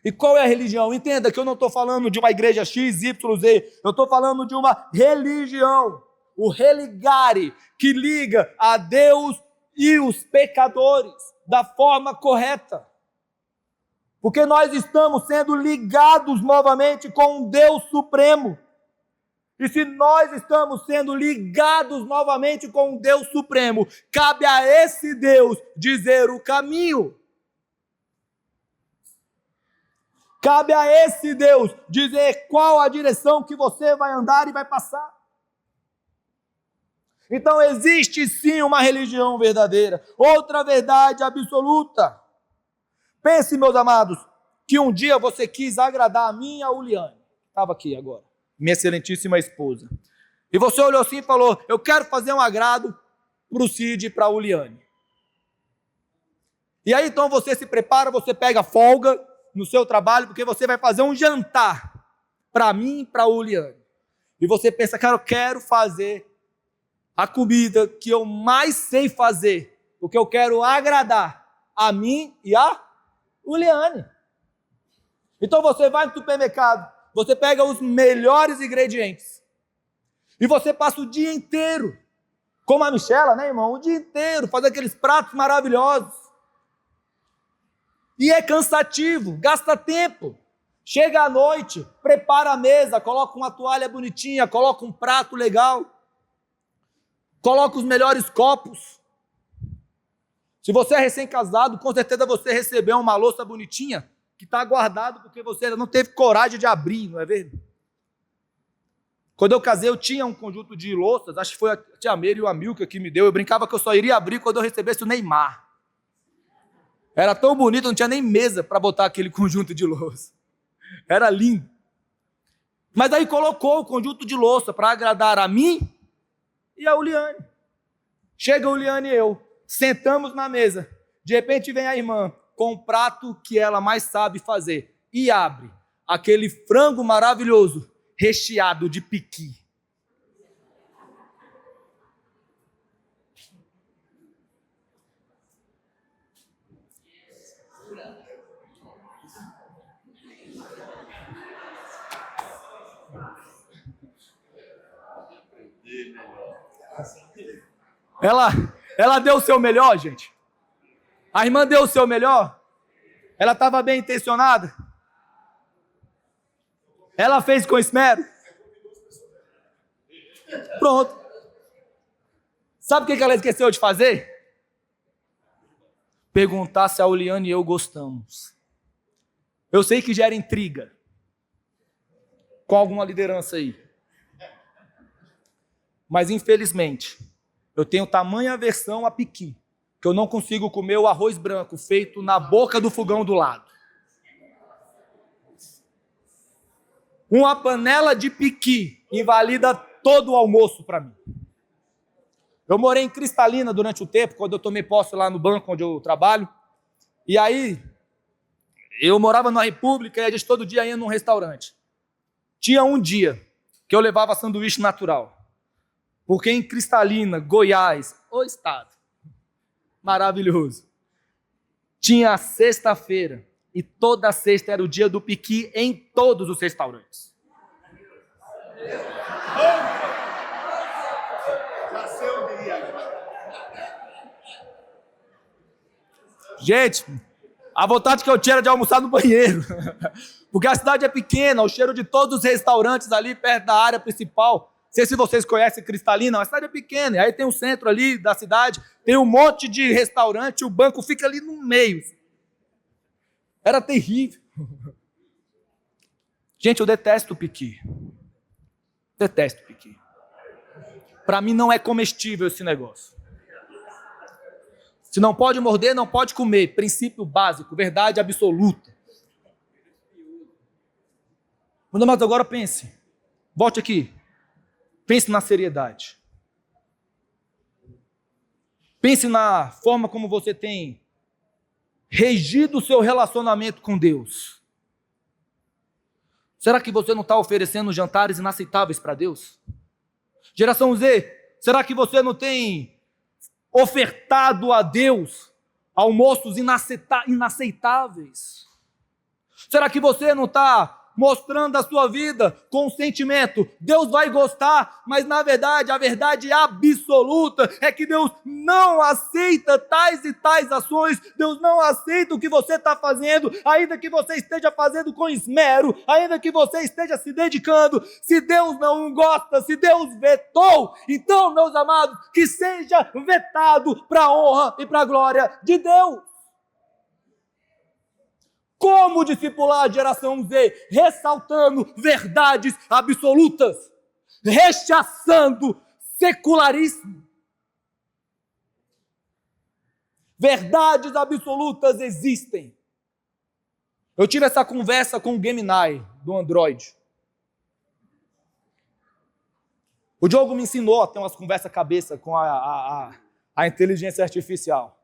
E qual é a religião? Entenda que eu não estou falando de uma igreja X, Y, Z. Eu estou falando de uma religião. O religare, que liga a Deus e os pecadores da forma correta. Porque nós estamos sendo ligados novamente com um Deus supremo. E se nós estamos sendo ligados novamente com um Deus supremo, cabe a esse Deus dizer o caminho. Cabe a esse Deus dizer qual a direção que você vai andar e vai passar. Então existe sim uma religião verdadeira. Outra verdade absoluta. Pense, meus amados, que um dia você quis agradar a mim e a Uliane. Estava aqui agora, minha excelentíssima esposa. E você olhou assim e falou: eu quero fazer um agrado para o Cid e para a Uliane. E aí então você se prepara, você pega folga no seu trabalho, porque você vai fazer um jantar para mim e para a Uliane. E você pensa: cara, eu quero fazer a comida que eu mais sei fazer, porque eu quero agradar a mim e a Uliane. Então você vai no supermercado, você pega os melhores ingredientes e você passa o dia inteiro, como a Michela, né, irmão? O dia inteiro, fazendo aqueles pratos maravilhosos. E é cansativo, gasta tempo. Chega à noite, prepara a mesa, coloca uma toalha bonitinha, coloca um prato legal, coloca os melhores copos, Se você é recém-casado, com certeza você recebeu uma louça bonitinha que está guardado porque você ainda não teve coragem de abrir, não é verdade? Quando eu casei, eu tinha um conjunto de louças, acho que foi a tia Meire e o Amilca que me deu. Eu brincava que eu só iria abrir quando eu recebesse o Neymar. Era tão bonito, não tinha nem mesa para botar aquele conjunto de louça. Era lindo. Mas aí colocou o conjunto de louça para agradar a mim e a Uliane. Chega a Uliane e eu, sentamos na mesa. De repente vem a irmã com o prato que ela mais sabe fazer e abre aquele frango maravilhoso, recheado de piqui. Ela deu o seu melhor, gente. A irmã deu o seu melhor. Ela estava bem intencionada. Ela fez com esmero. Pronto. Sabe o que ela esqueceu de fazer? Perguntar se a Uliane e eu gostamos. Eu sei que gera intriga com alguma liderança aí. Mas, infelizmente, eu tenho tamanha aversão a piqui, que eu não consigo comer o arroz branco feito na boca do fogão do lado. Uma panela de piqui invalida todo o almoço para mim. Eu morei em Cristalina durante o tempo, quando eu tomei posse lá no banco onde eu trabalho. E aí, eu morava na República e a gente todo dia ia num restaurante. Tinha um dia que eu levava sanduíche natural. Porque em Cristalina, Goiás, o estado, maravilhoso, tinha a sexta-feira e toda sexta era o dia do piqui em todos os restaurantes. Gente, a vontade que eu tinha era de almoçar no banheiro, porque a cidade é pequena, o cheiro de todos os restaurantes ali perto da área principal. Não sei se vocês conhecem Cristalina, a cidade é pequena, aí tem um centro ali da cidade, tem um monte de restaurante, o banco fica ali no meio. Era terrível. Gente, eu detesto o piqui. Detesto o piqui. Para mim não é comestível esse negócio. Se não pode morder, não pode comer. Princípio básico, verdade absoluta. Mas agora pense. Volte aqui. Pense na seriedade. Pense na forma como você tem regido o seu relacionamento com Deus. Será que você não está oferecendo jantares inaceitáveis para Deus? Geração Z, será que você não tem ofertado a Deus almoços inaceitáveis? Será que você não está mostrando a sua vida com sentimento? Deus vai gostar, mas na verdade, a verdade absoluta é que Deus não aceita tais e tais ações. Deus não aceita o que você está fazendo, ainda que você esteja fazendo com esmero, ainda que você esteja se dedicando. Se Deus não gosta, se Deus vetou, então, meus amados, que seja vetado para a honra e para a glória de Deus. Como discipular a geração Z? Ressaltando verdades absolutas, rechaçando secularismo. Verdades absolutas existem. Eu tive essa conversa com o Gemini do Android. O Diogo me ensinou a ter umas conversas cabeça com a inteligência artificial.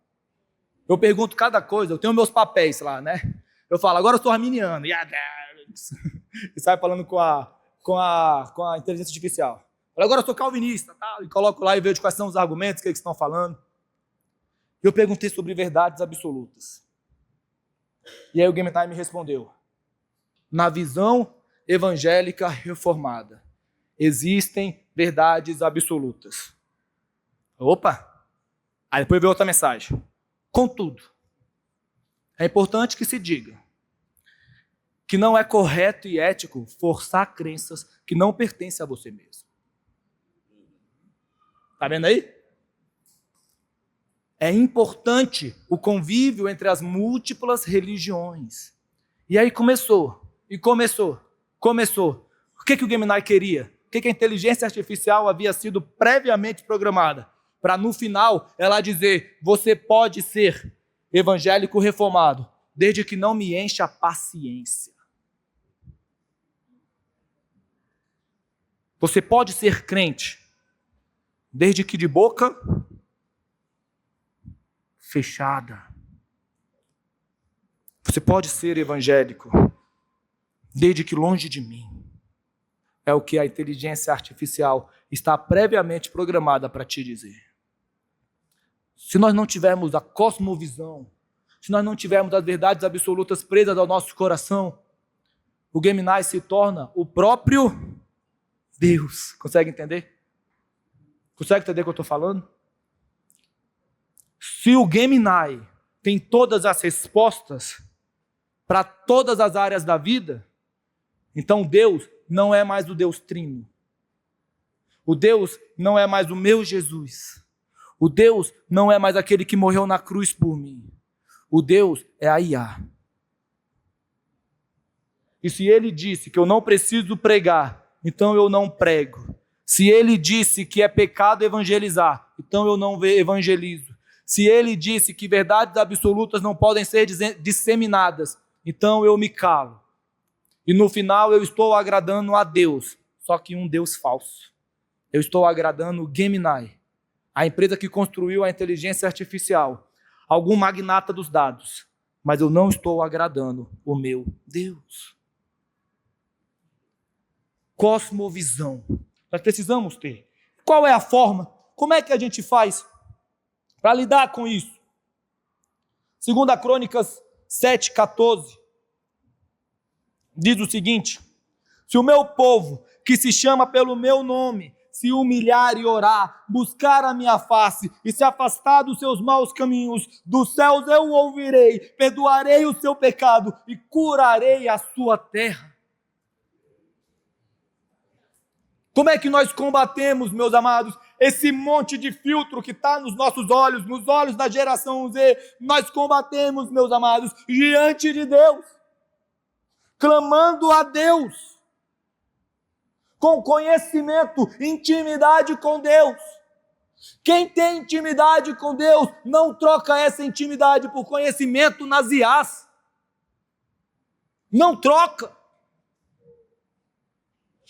Eu pergunto cada coisa, eu tenho meus papéis lá, né? Eu falo, agora eu sou arminiano. E sai falando com a inteligência artificial. Eu falo, agora eu sou calvinista. Tá? E coloco lá e vejo quais são os argumentos, o que eles estão falando. Eu perguntei sobre verdades absolutas. E aí o Game Time me respondeu. Na visão evangélica reformada, existem verdades absolutas. Opa! Aí depois veio outra mensagem. Contudo, é importante que se diga que não é correto e ético forçar crenças que não pertencem a você mesmo. Está vendo aí? É importante o convívio entre as múltiplas religiões. E aí começou. O que o Gemini queria? O que a inteligência artificial havia sido previamente programada? Para no final ela dizer, você pode ser evangélico reformado, desde que não me encha a paciência. Você pode ser crente, desde que de boca fechada. Você pode ser evangélico, desde que longe de mim. É o que a inteligência artificial está previamente programada para te dizer. Se nós não tivermos a cosmovisão, se nós não tivermos as verdades absolutas presas ao nosso coração, o Gemini se torna o próprio Deus. Consegue entender? Consegue entender o que eu estou falando? Se o Gemini tem todas as respostas para todas as áreas da vida, então Deus não é mais o Deus trino. O Deus não é mais o meu Jesus. O Deus não é mais aquele que morreu na cruz por mim. O Deus é a IA. E se ele disse que eu não preciso pregar, então eu não prego. Se ele disse que é pecado evangelizar, então eu não evangelizo. Se ele disse que verdades absolutas não podem ser disseminadas, então eu me calo. E no final eu estou agradando a Deus, só que um Deus falso. Eu estou agradando o Gemini, a empresa que construiu a inteligência artificial, algum magnata dos dados, mas eu não estou agradando o meu Deus. Cosmovisão. Nós precisamos ter. Qual é a forma? Como é que a gente faz para lidar com isso? 2 Crônicas 7,14 diz o seguinte: se o meu povo, que se chama pelo meu nome, se humilhar e orar, buscar a minha face e se afastar dos seus maus caminhos, dos céus eu o ouvirei, perdoarei o seu pecado e curarei a sua terra. Como é que nós combatemos, meus amados, esse monte de filtro que está nos nossos olhos, nos olhos da geração Z? Nós combatemos, meus amados, diante de Deus, clamando a Deus, com conhecimento, intimidade com Deus. Quem tem intimidade com Deus não troca essa intimidade por conhecimento nas IAs. Não troca.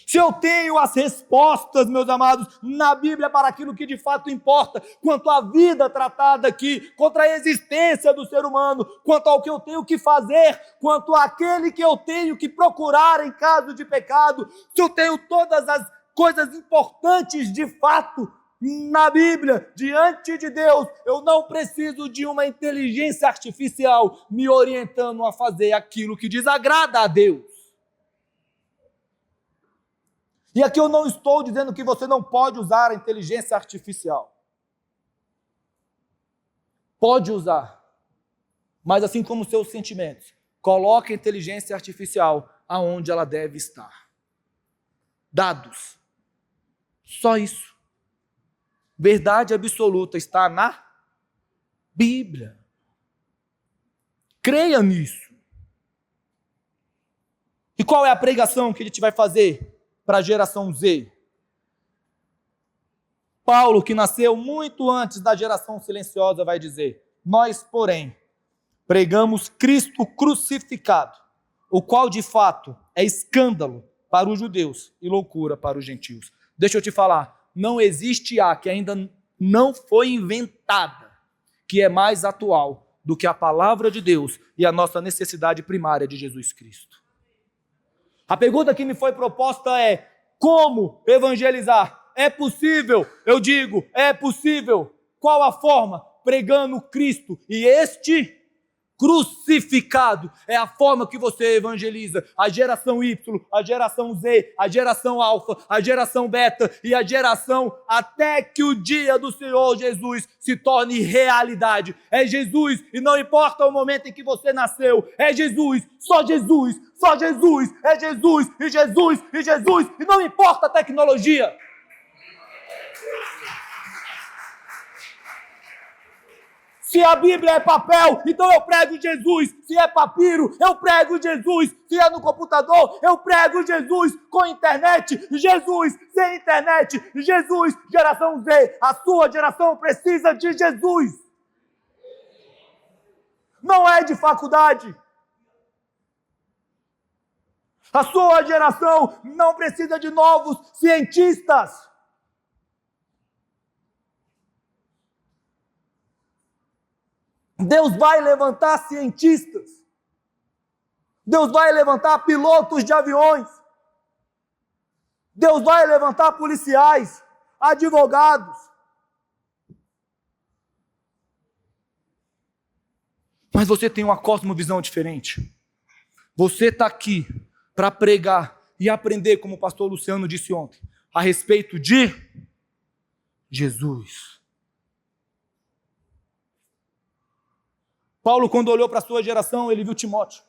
Se eu tenho as respostas, meus amados, na Bíblia para aquilo que de fato importa, quanto à vida tratada aqui, contra a existência do ser humano, quanto ao que eu tenho que fazer, quanto àquele que eu tenho que procurar em caso de pecado, se eu tenho todas as coisas importantes de fato na Bíblia, diante de Deus, eu não preciso de uma inteligência artificial me orientando a fazer aquilo que desagrada a Deus. E aqui eu não estou dizendo que você não pode usar a inteligência artificial. Pode usar. Mas assim como seus sentimentos, coloque a inteligência artificial aonde ela deve estar. Dados. Só isso. Verdade absoluta está na Bíblia. Creia nisso. E qual é a pregação que a gente vai fazer para a geração Z? Paulo, que nasceu muito antes da geração silenciosa, vai dizer: nós, porém, pregamos Cristo crucificado, o qual de fato é escândalo para os judeus e loucura para os gentios. Deixa eu te falar, não existe a que ainda não foi inventada, que é mais atual do que a palavra de Deus e a nossa necessidade primária de Jesus Cristo. A pergunta que me foi proposta é: como evangelizar? É possível? Eu digo, é possível. Qual a forma? Pregando Cristo e este crucificado. É a forma que você evangeliza. A geração Y, a geração Z, a geração Alfa, a geração Beta e a geração até que o dia do Senhor Jesus se torne realidade. É Jesus, e não importa o momento em que você nasceu, é Jesus, só Jesus, só Jesus, é Jesus, e Jesus, e Jesus, e não importa a tecnologia. Se a Bíblia é papel, então eu prego Jesus. Se é papiro, eu prego Jesus. Se é no computador, eu prego Jesus. Com internet, Jesus. Sem internet, Jesus. Geração Z, a sua geração precisa de Jesus. Não é de faculdade. A sua geração não precisa de novos cientistas. Deus vai levantar cientistas. Deus vai levantar pilotos de aviões. Deus vai levantar policiais, advogados. Mas você tem uma cosmovisão diferente. Você está aqui para pregar e aprender, como o pastor Luciano disse ontem, a respeito de Jesus. Paulo, quando olhou para a sua geração, ele viu Timóteo.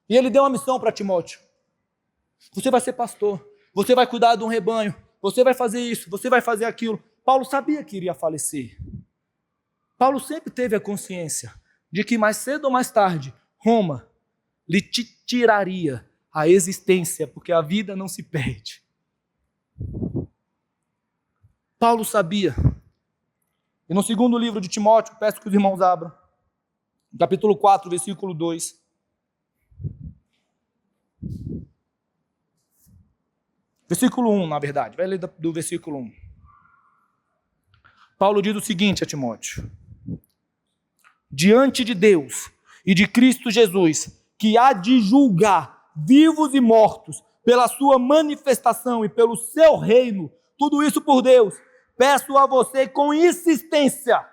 E ele deu uma missão para Timóteo. Você vai ser pastor, você vai cuidar de um rebanho, você vai fazer isso, você vai fazer aquilo. Paulo sabia que iria falecer. Paulo sempre teve a consciência de que mais cedo ou mais tarde, Roma lhe tiraria a existência, porque a vida não se perde. Paulo sabia. E no segundo livro de Timóteo, peço que os irmãos abram, capítulo 4, versículo 2. Versículo 1, na verdade. Vai ler do versículo 1. Paulo diz o seguinte a Timóteo: diante de Deus e de Cristo Jesus, que há de julgar vivos e mortos pela sua manifestação e pelo seu reino, tudo isso por Deus, peço a você com insistência,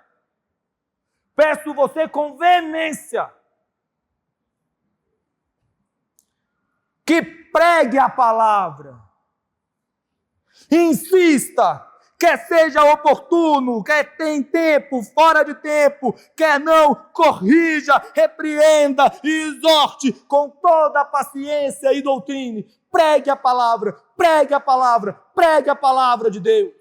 peço você com veemência, que pregue a palavra, insista, quer seja oportuno, quer tem tempo, fora de tempo, quer não, corrija, repreenda e exorte com toda a paciência e doutrine. Pregue a palavra, pregue a palavra, pregue a palavra de Deus.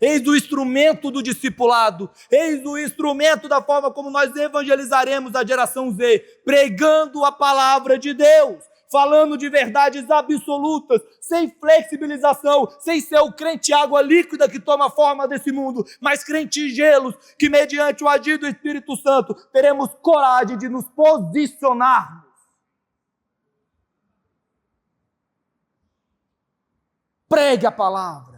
Eis o instrumento do discipulado, eis o instrumento da forma como nós evangelizaremos a geração Z, pregando a palavra de Deus, falando de verdades absolutas, sem flexibilização, sem ser o crente água líquida que toma forma desse mundo, mas crente gelos, que mediante o agir do Espírito Santo, teremos coragem de nos posicionarmos. Pregue a palavra.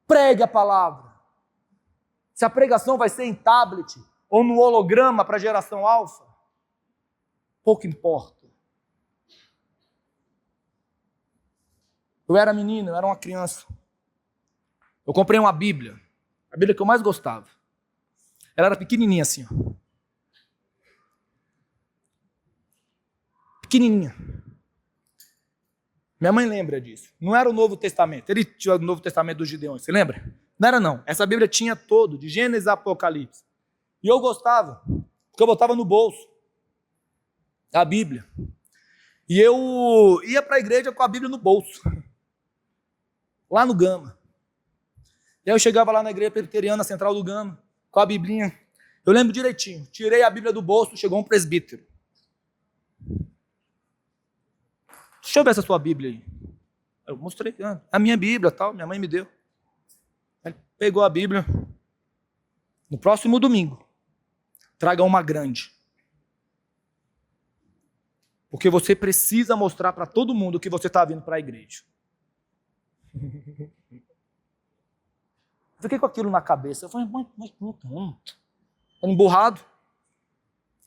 Pregue a palavra. Se a pregação vai ser em tablet ou no holograma para a geração alfa, pouco importa. Eu era menino, eu era uma criança. Eu comprei uma Bíblia, a Bíblia que eu mais gostava. Ela era pequenininha assim, ó. Pequenininha. Minha mãe lembra disso. Não era o Novo Testamento. Ele tinha o Novo Testamento dos Gideões, você lembra? Não era não. Essa Bíblia tinha todo, de Gênesis a Apocalipse. E eu gostava, porque eu botava no bolso a Bíblia. E eu ia para a igreja com a Bíblia no bolso. Lá no Gama. E aí eu chegava lá na igreja presbiteriana, central do Gama, com a Biblinha. Eu lembro direitinho. Tirei a Bíblia do bolso, chegou um presbítero. Deixa eu ver essa sua Bíblia aí. Eu mostrei, a minha Bíblia, tal, minha mãe me deu. Ele pegou a Bíblia. No próximo domingo, traga uma grande. Porque você precisa mostrar para todo mundo que você está vindo para a igreja. Fiquei com aquilo na cabeça. Eu falei, mas emburrado.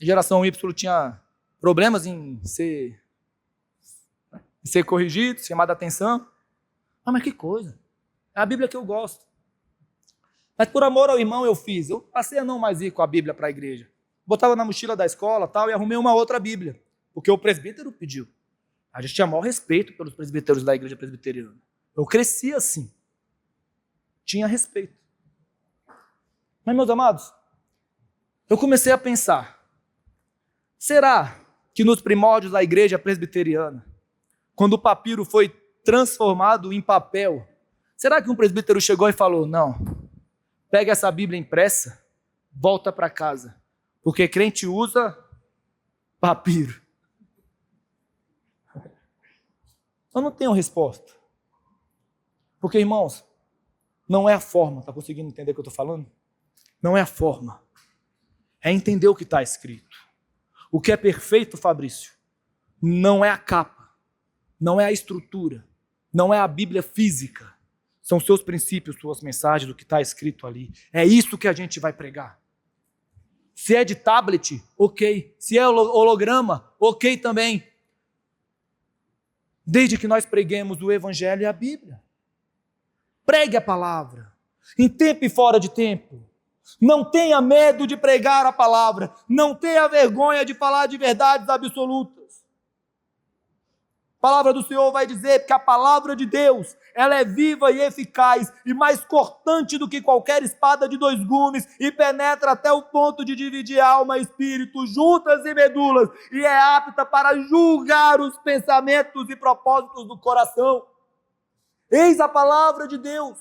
A geração Y tinha problemas em ser corrigido, chamado a atenção. Mas que coisa. É a Bíblia que eu gosto. Mas por amor ao irmão eu fiz. Eu passei a não mais ir com a Bíblia para a igreja. Botava na mochila da escola tal, e arrumei uma outra Bíblia. Porque o presbítero pediu. A gente tinha maior respeito pelos presbíteros da igreja presbiteriana. Eu cresci assim. Tinha respeito. Mas, meus amados, eu comecei a pensar, será que nos primórdios da igreja presbiteriana, quando o papiro foi transformado em papel, será que um presbítero chegou e falou, não, pega essa Bíblia impressa, volta para casa. Porque crente usa papiro. Eu não tenho resposta. Porque, irmãos, não é a forma. Está conseguindo entender o que eu estou falando? Não é a forma. É entender o que está escrito. O que é perfeito, Fabrício, não é a capa, não é a estrutura, não é a Bíblia física. São seus princípios, suas mensagens, o que está escrito ali. É isso que a gente vai pregar. Se é de tablet, ok. Se é holograma, ok também. Desde que nós preguemos o Evangelho e a Bíblia. Pregue a palavra, em tempo e fora de tempo. Não tenha medo de pregar a palavra. Não tenha vergonha de falar de verdades absolutas. A palavra do Senhor vai dizer que a palavra de Deus, ela é viva e eficaz e mais cortante do que qualquer espada de 2 gumes e penetra até o ponto de dividir alma e espírito, juntas e medulas, e é apta para julgar os pensamentos e propósitos do coração. Eis a palavra de Deus.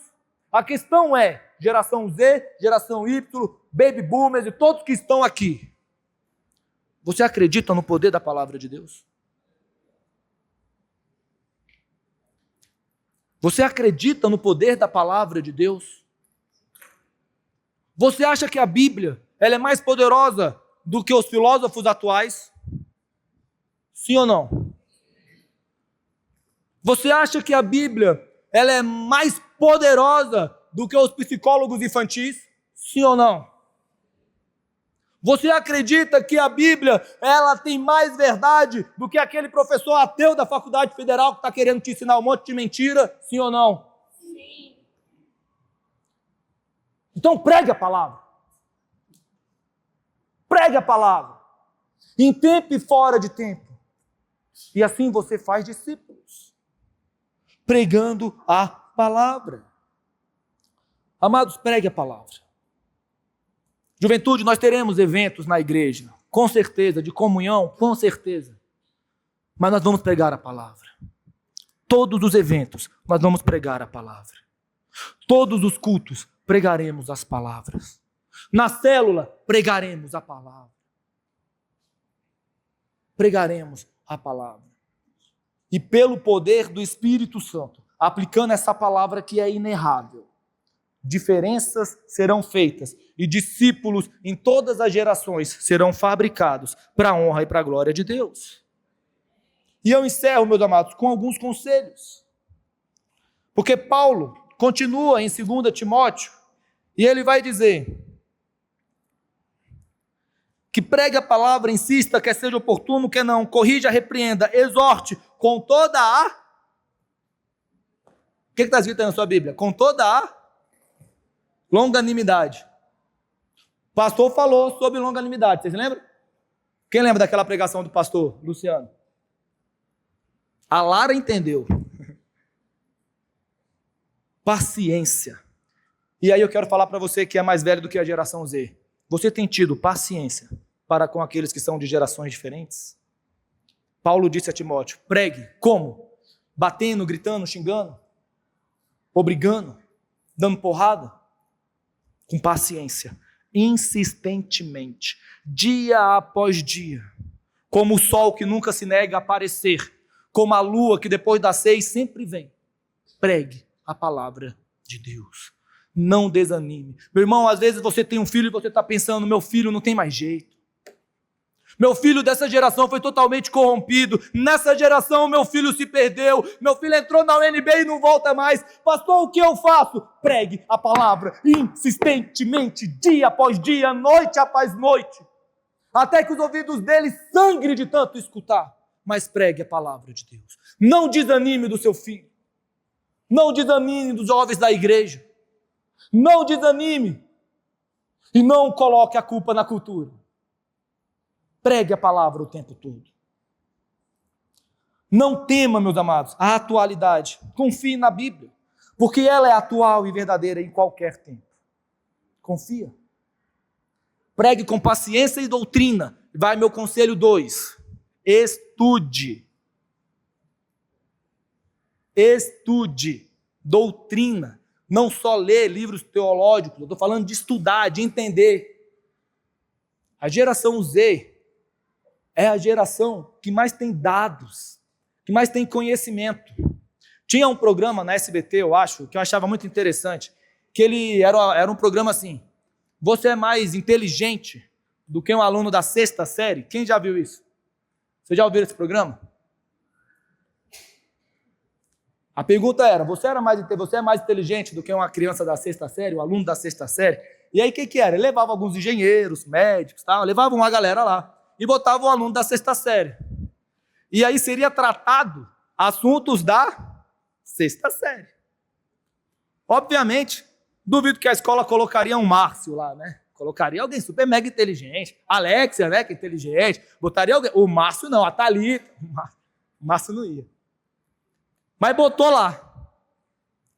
A questão é, geração Z, geração Y, baby boomers e todos que estão aqui. Você acredita no poder da palavra de Deus? Você acredita no poder da palavra de Deus? Você acha que a Bíblia ela é mais poderosa do que os filósofos atuais? Sim ou não? Você acha que a Bíblia ela é mais poderosa do que os psicólogos infantis? Sim ou não? Você acredita que a Bíblia ela tem mais verdade do que aquele professor ateu da Faculdade Federal que está querendo te ensinar um monte de mentira? Sim ou não? Sim. Então pregue a palavra. Pregue a palavra. Em tempo e fora de tempo. E assim você faz discípulos. Pregando a palavra. Amados, pregue a palavra. Juventude, nós teremos eventos na igreja, com certeza, de comunhão, com certeza. Mas nós vamos pregar a palavra. Todos os eventos, nós vamos pregar a palavra. Todos os cultos, pregaremos as palavras. Na célula, pregaremos a palavra. Pregaremos a palavra. E pelo poder do Espírito Santo, aplicando essa palavra que é inerrável, diferenças serão feitas e discípulos em todas as gerações serão fabricados para a honra e para a glória de Deus. E eu encerro, meus amados, com alguns conselhos. Porque Paulo continua em 2 Timóteo e ele vai dizer que pregue a palavra, insista, quer seja oportuno, quer não, corrija, repreenda, exorte com toda a... O que está escrito aí na sua Bíblia? Com toda a longanimidade. O pastor falou sobre longanimidade, vocês lembram? Quem lembra daquela pregação do pastor Luciano? A Lara entendeu. Paciência. E aí eu quero falar para você que é mais velho do que a geração Z. Você tem tido paciência para com aqueles que são de gerações diferentes? Paulo disse a Timóteo, pregue. Como? Batendo, gritando, xingando? Obrigando? Dando porrada? Com paciência, insistentemente, dia após dia, como o sol que nunca se nega a aparecer, como a lua que depois das 6 sempre vem. Pregue a palavra de Deus. Não desanime. Meu irmão, às vezes você tem um filho e você está pensando, meu filho não tem mais jeito. Meu filho dessa geração foi totalmente corrompido. Nessa geração, meu filho se perdeu. Meu filho entrou na UNB e não volta mais. Pastor, o que eu faço? Pregue a palavra insistentemente, dia após dia, noite após noite. Até que os ouvidos dele sangrem de tanto escutar. Mas pregue a palavra de Deus. Não desanime do seu filho. Não desanime dos jovens da igreja. Não desanime. E não coloque a culpa na cultura. Pregue a palavra o tempo todo. Não tema, meus amados, a atualidade. Confie na Bíblia, porque ela é atual e verdadeira em qualquer tempo. Confia. Pregue com paciência e doutrina. Vai meu conselho 2. Estude. Estude. Doutrina. não só ler livros teológicos, eu estou falando de estudar, de entender. A geração Z é a geração que mais tem dados, que mais tem conhecimento. Tinha um programa na SBT, eu acho, que eu achava muito interessante, que ele era um programa assim: você é mais inteligente do que um aluno da 6ª série? Quem já viu isso? Você já ouviu esse programa? A pergunta era: você é mais inteligente do que uma criança da 6ª série, um aluno da 6ª série? E aí o que era? Ele levava alguns engenheiros, médicos, tal, levava uma galera lá e botava um aluno da 6ª série. E aí seria tratado assuntos da 6ª série. Obviamente, duvido que a escola colocaria um Márcio lá, né? Colocaria alguém super mega inteligente. Alexia, né, que é inteligente. Botaria alguém. O Márcio não, a Thalita. O Márcio não ia. Mas botou lá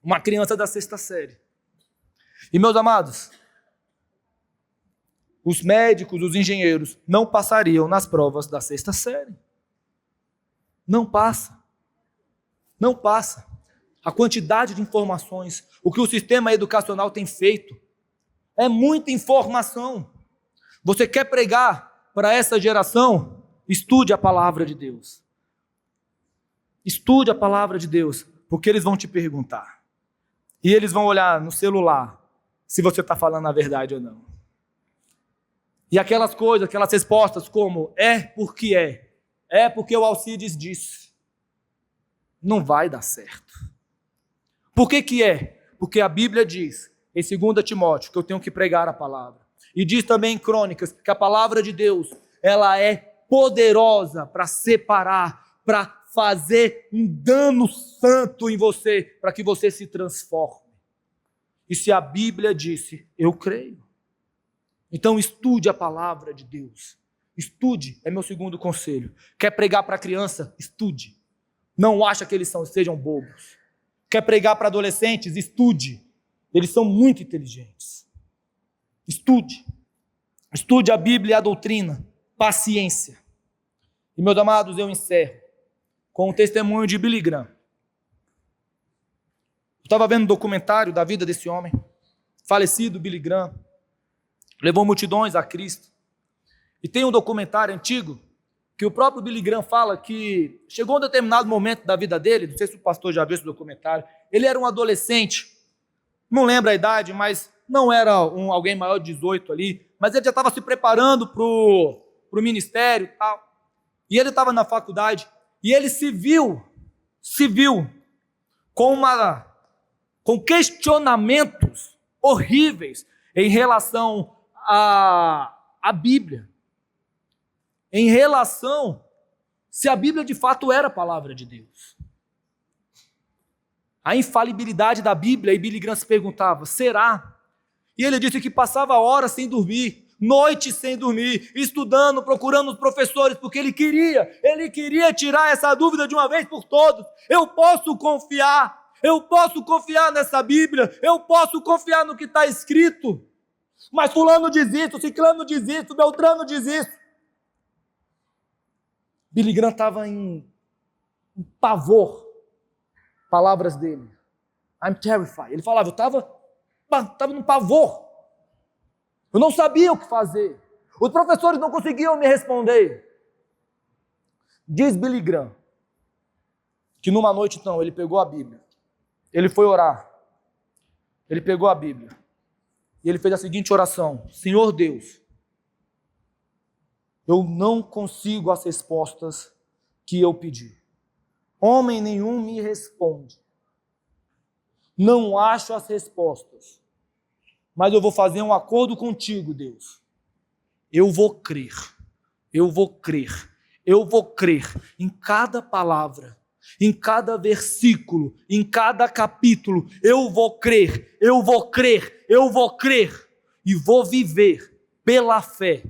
uma criança da 6ª série. E, meus amados, os médicos, os engenheiros não passariam nas provas da 6ª série. Não passa. Não passa. A quantidade de informações, o que o sistema educacional tem feito, é muita informação. Você quer pregar para essa geração? Estude a palavra de Deus. Estude a palavra de Deus, porque eles vão te perguntar. E eles vão olhar no celular se você está falando a verdade ou não. E aquelas coisas, aquelas respostas como porque o Alcides disse. Não vai dar certo. Por que é? Porque a Bíblia diz, em 2 Timóteo, que eu tenho que pregar a palavra. E diz também em Crônicas que a palavra de Deus, ela é poderosa para separar, para fazer um dano santo em você, para que você se transforme. E se a Bíblia disse, eu creio. Então estude a palavra de Deus. Estude, é meu segundo conselho. Quer pregar para criança? Estude. Não acha que eles sejam bobos. Quer pregar para adolescentes? Estude. Eles são muito inteligentes. Estude. Estude a Bíblia e a doutrina. Paciência. E, meus amados, eu encerro com o testemunho de Billy Graham. Eu estava vendo um documentário da vida desse homem, falecido Billy Graham. Levou multidões a Cristo. E tem um documentário antigo que o próprio Billy Graham fala que chegou um determinado momento da vida dele, não sei se o pastor já viu esse documentário, ele era um adolescente, não lembro a idade, mas não era alguém maior de 18 ali, mas ele já estava se preparando para o ministério e tal. E ele estava na faculdade e ele se viu com questionamentos horríveis em relação à Bíblia. Em relação se a Bíblia de fato era a palavra de Deus. A infalibilidade da Bíblia, e Billy Graham se perguntava, será? E ele disse que passava horas sem dormir, noites sem dormir, estudando, procurando os professores, porque ele queria tirar essa dúvida de uma vez por todas. Eu posso confiar nessa Bíblia, eu posso confiar no que está escrito. Mas fulano diz isso, ciclano diz isso, beltrano diz isso. Billy Graham estava em pavor. Palavras dele. I'm terrified. Ele falava, eu estava num pavor. Eu não sabia o que fazer. Os professores não conseguiam me responder. Diz Billy Graham que numa noite, então, ele pegou a Bíblia. Ele foi orar. Ele pegou a Bíblia. E ele fez a seguinte oração: Senhor Deus, eu não consigo as respostas que eu pedi. Homem nenhum me responde. Não acho as respostas. Mas eu vou fazer um acordo contigo, Deus. Eu vou crer em cada palavra, em cada versículo, em cada capítulo. Eu vou crer e vou viver pela fé,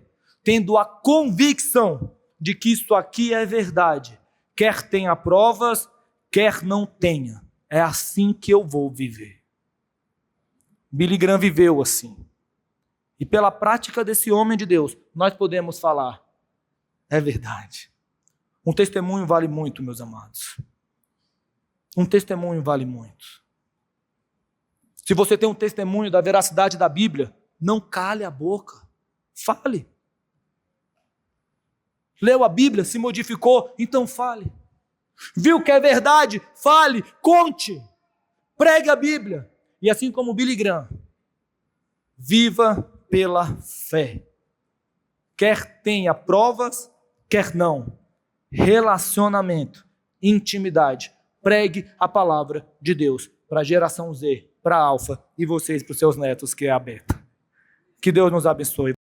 tendo a convicção de que isso aqui é verdade, quer tenha provas, quer não tenha. É assim que eu vou viver. Billy Graham viveu assim. E pela prática desse homem de Deus, nós podemos falar, é verdade. Um testemunho vale muito, meus amados. Um testemunho vale muito. Se você tem um testemunho da veracidade da Bíblia, não cale a boca. Fale. Leu a Bíblia, se modificou, então fale. Viu que é verdade? Fale, conte. Pregue a Bíblia. E assim como Billy Graham, viva pela fé. Quer tenha provas, quer não. Relacionamento, intimidade. Pregue a palavra de Deus para a geração Z, para a Alfa e vocês, para os seus netos, que é a Beta. Que Deus nos abençoe.